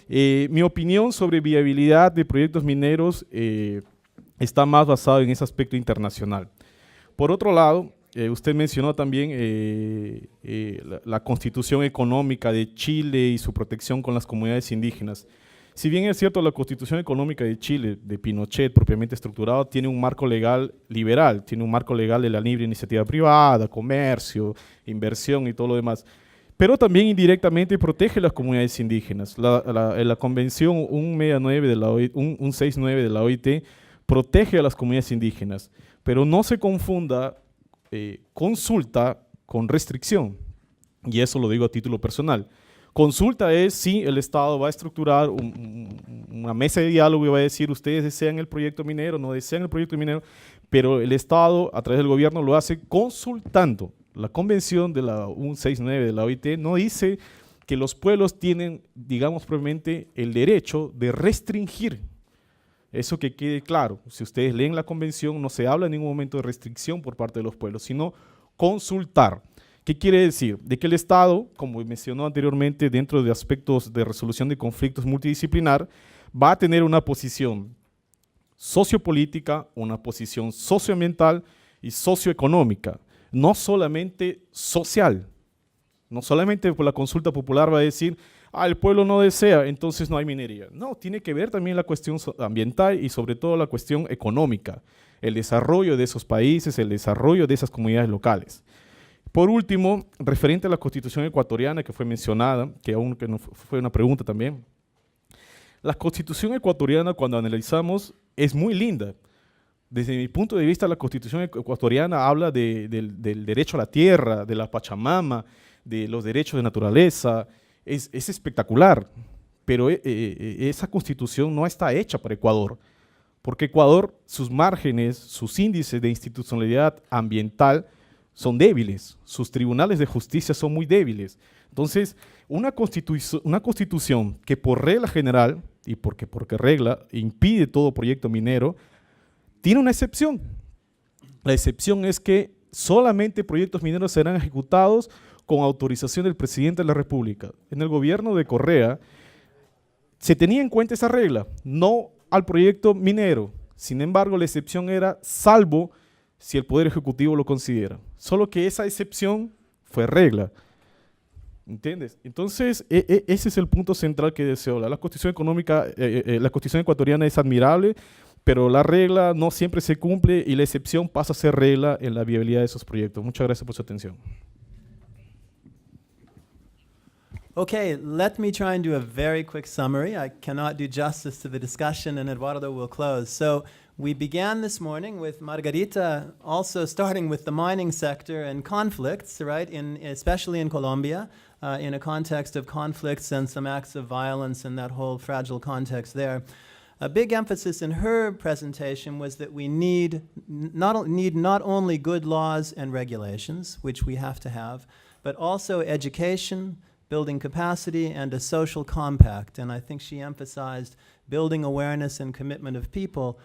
Mi opinión sobre viabilidad de proyectos mineros está más basada en ese aspecto internacional. Por otro lado, usted mencionó también la constitución económica de Chile y su protección con las comunidades indígenas. Si bien es cierto, la Constitución Económica de Chile, de Pinochet, propiamente estructurado, tiene un marco legal liberal, tiene un marco legal de la libre iniciativa privada, comercio, inversión y todo lo demás, pero también indirectamente protege las comunidades indígenas. La Convención 169 de la OIT protege a las comunidades indígenas, pero no se confunda consulta con restricción, y eso lo digo a título personal. Consulta es si el Estado va a estructurar una mesa de diálogo y va a decir ustedes desean el proyecto minero, no desean el proyecto minero, pero el Estado a través del gobierno lo hace consultando La convención de la 169 de la OIT no dice que los pueblos tienen, digamos probablemente, el derecho de restringir. Eso que quede claro. Si ustedes leen la convención, no se habla en ningún momento de restricción por parte de los pueblos, sino consultar. ¿Qué quiere decir? De que el Estado, como mencionó anteriormente, dentro de aspectos de resolución de conflictos multidisciplinar, va a tener una posición sociopolítica, una posición socioambiental y socioeconómica, no solamente social. No solamente por la consulta popular va a decir, el pueblo no desea, entonces no hay minería. No, tiene que ver también la cuestión ambiental y sobre todo la cuestión económica, el desarrollo de esos países, el desarrollo de esas comunidades locales. Por último, referente a la Constitución ecuatoriana que fue mencionada, que no fue una pregunta también, la Constitución ecuatoriana, cuando analizamos, es muy linda. Desde mi punto de vista, la Constitución ecuatoriana habla del derecho a la tierra, de la Pachamama, de los derechos de naturaleza. Es espectacular, pero esa Constitución no está hecha para Ecuador, porque Ecuador, sus márgenes, sus índices de institucionalidad ambiental son débiles, sus tribunales de justicia son muy débiles. Entonces, una constitución que por regla general, y porque regla impide todo proyecto minero, tiene una excepción. La excepción es que solamente proyectos mineros serán ejecutados con autorización del presidente de la República. En el gobierno de Correa se tenía en cuenta esa regla, no al proyecto minero. Sin embargo, la excepción era salvo si el Poder Ejecutivo lo considera. Solo que esa excepción fue regla. ¿Entiendes? Entonces, ese es el punto central que deseo hablar. La Constitución económica, la Constitución ecuatoriana es admirable, pero la regla no siempre se cumple y la excepción pasa a ser regla en la viabilidad de esos proyectos. Muchas gracias por su atención. Okay, let me try and do a very quick summary. I cannot do justice to the discussion, and Eduardo will close. So we began this morning with Margarita also starting with the mining sector and conflicts, right, especially in Colombia, in a context of conflicts and some acts of violence and that whole fragile context there. A big emphasis in her presentation was that we need not only good laws and regulations, which we have to have, but also education, building capacity, and a social compact. And I think she emphasized building awareness and commitment of people.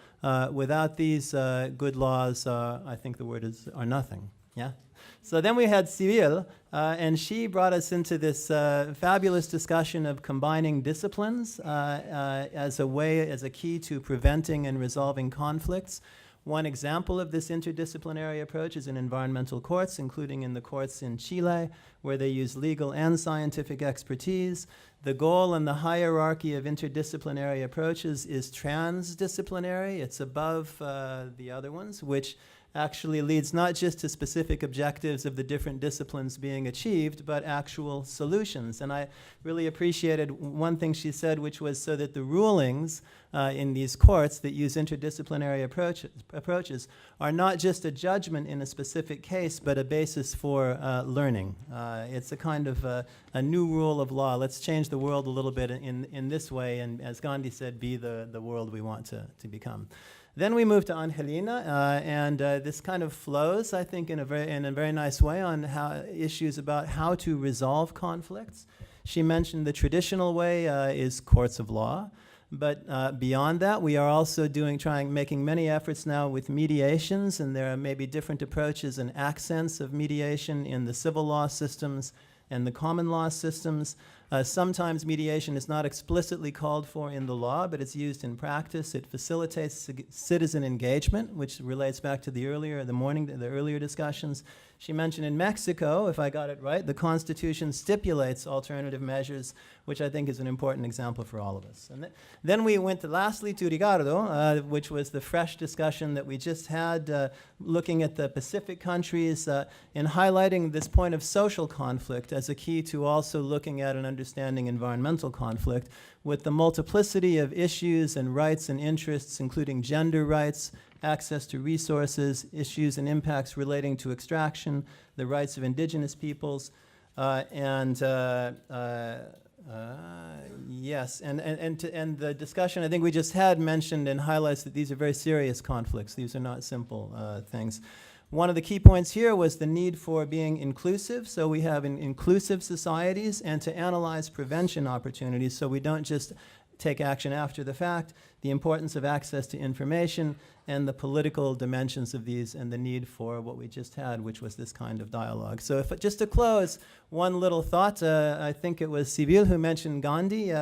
Without these good laws, I think the word are nothing. Yeah? So then we had Cyril, and she brought us into this fabulous discussion of combining disciplines as a key to preventing and resolving conflicts. One example of this interdisciplinary approach is in environmental courts, including in the courts in Chile, where they use legal and scientific expertise. The goal in the hierarchy of interdisciplinary approaches is transdisciplinary. It's above the other ones, which actually leads not just to specific objectives of the different disciplines being achieved, but actual solutions. And I really appreciated one thing she said, which was so that the rulings in these courts that use interdisciplinary approaches are not just a judgment in a specific case, but a basis for learning. It's a kind of a new rule of law. Let's change the world a little bit in this way, and as Gandhi said, be the world we want to become. Then we moved to Angelina, and this kind of flows, I think, in a very nice way on issues about how to resolve conflicts. She mentioned the traditional way is courts of law, but beyond that, we are also making many efforts now with mediations, and there are maybe different approaches and accents of mediation in the civil law systems and the common law systems. Sometimes mediation is not explicitly called for in the law, but it's used in practice. It facilitates citizen engagement, which relates back to the earlier discussions. She mentioned in Mexico, if I got it right, the Constitution stipulates alternative measures, which I think is an important example for all of us. And then we went lastly to Ricardo, which was the fresh discussion that we just had, looking at the Pacific countries and highlighting this point of social conflict as a key to also looking at and understanding environmental conflict with the multiplicity of issues and rights and interests, including gender rights, access to resources, issues and impacts relating to extraction, the rights of indigenous peoples, and the discussion I think we just had mentioned and highlights that these are very serious conflicts. These are not simple things. one of the key points here was the need for being inclusive, so we have inclusive societies, and to analyze prevention opportunities so we don't just take action after the fact, the importance of access to information, and the political dimensions of these, and the need for what we just had, which was this kind of dialogue. So if, just to close, one little thought, I think it was Sibyl who mentioned Gandhi.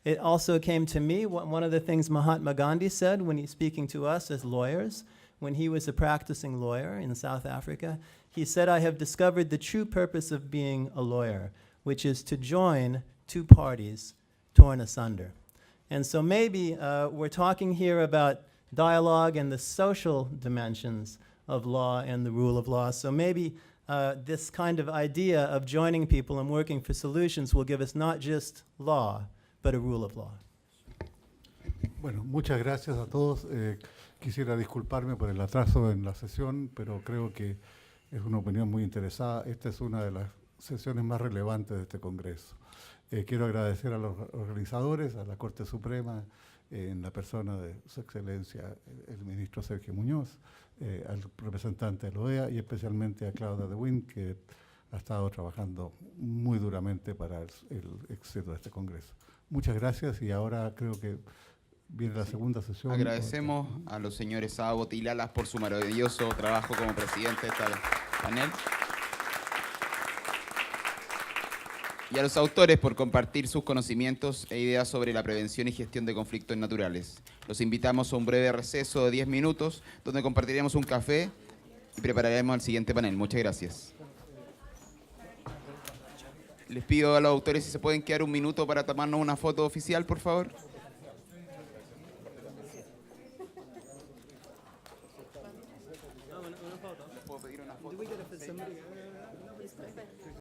It also came to me, one of the things Mahatma Gandhi said when he's speaking to us as lawyers, when he was a practicing lawyer in South Africa, he said, "I have discovered the true purpose of being a lawyer, which is to join two parties torn asunder." And so maybe we're talking here about dialogue and the social dimensions of law and the rule of law. So maybe this kind of idea of joining people and working for solutions will give us not just law, but a rule of law. Bueno, muchas gracias a todos. Quisiera disculparme por el atraso en la sesión, pero creo que es una opinión muy interesada. Esta es una de las sesiones más relevantes de este Congreso. Quiero agradecer a los organizadores, a la Corte Suprema, en la persona de Su Excelencia, el ministro Sergio Muñoz, al representante de la OEA y especialmente a Claudia de Wind, que ha estado trabajando muy duramente para el éxito de este Congreso. Muchas gracias y ahora creo que viene la segunda sesión. Agradecemos a los señores Abbott y Lalas por su maravilloso trabajo como presidente de este panel. Y a los autores por compartir sus conocimientos e ideas sobre la prevención y gestión de conflictos naturales. Los invitamos a un breve receso de 10 minutos, donde compartiremos un café y prepararemos el siguiente panel. Muchas gracias. Les pido a los autores si se pueden quedar un minuto para tomarnos una foto oficial, por favor. ¿Puedo pedir una foto?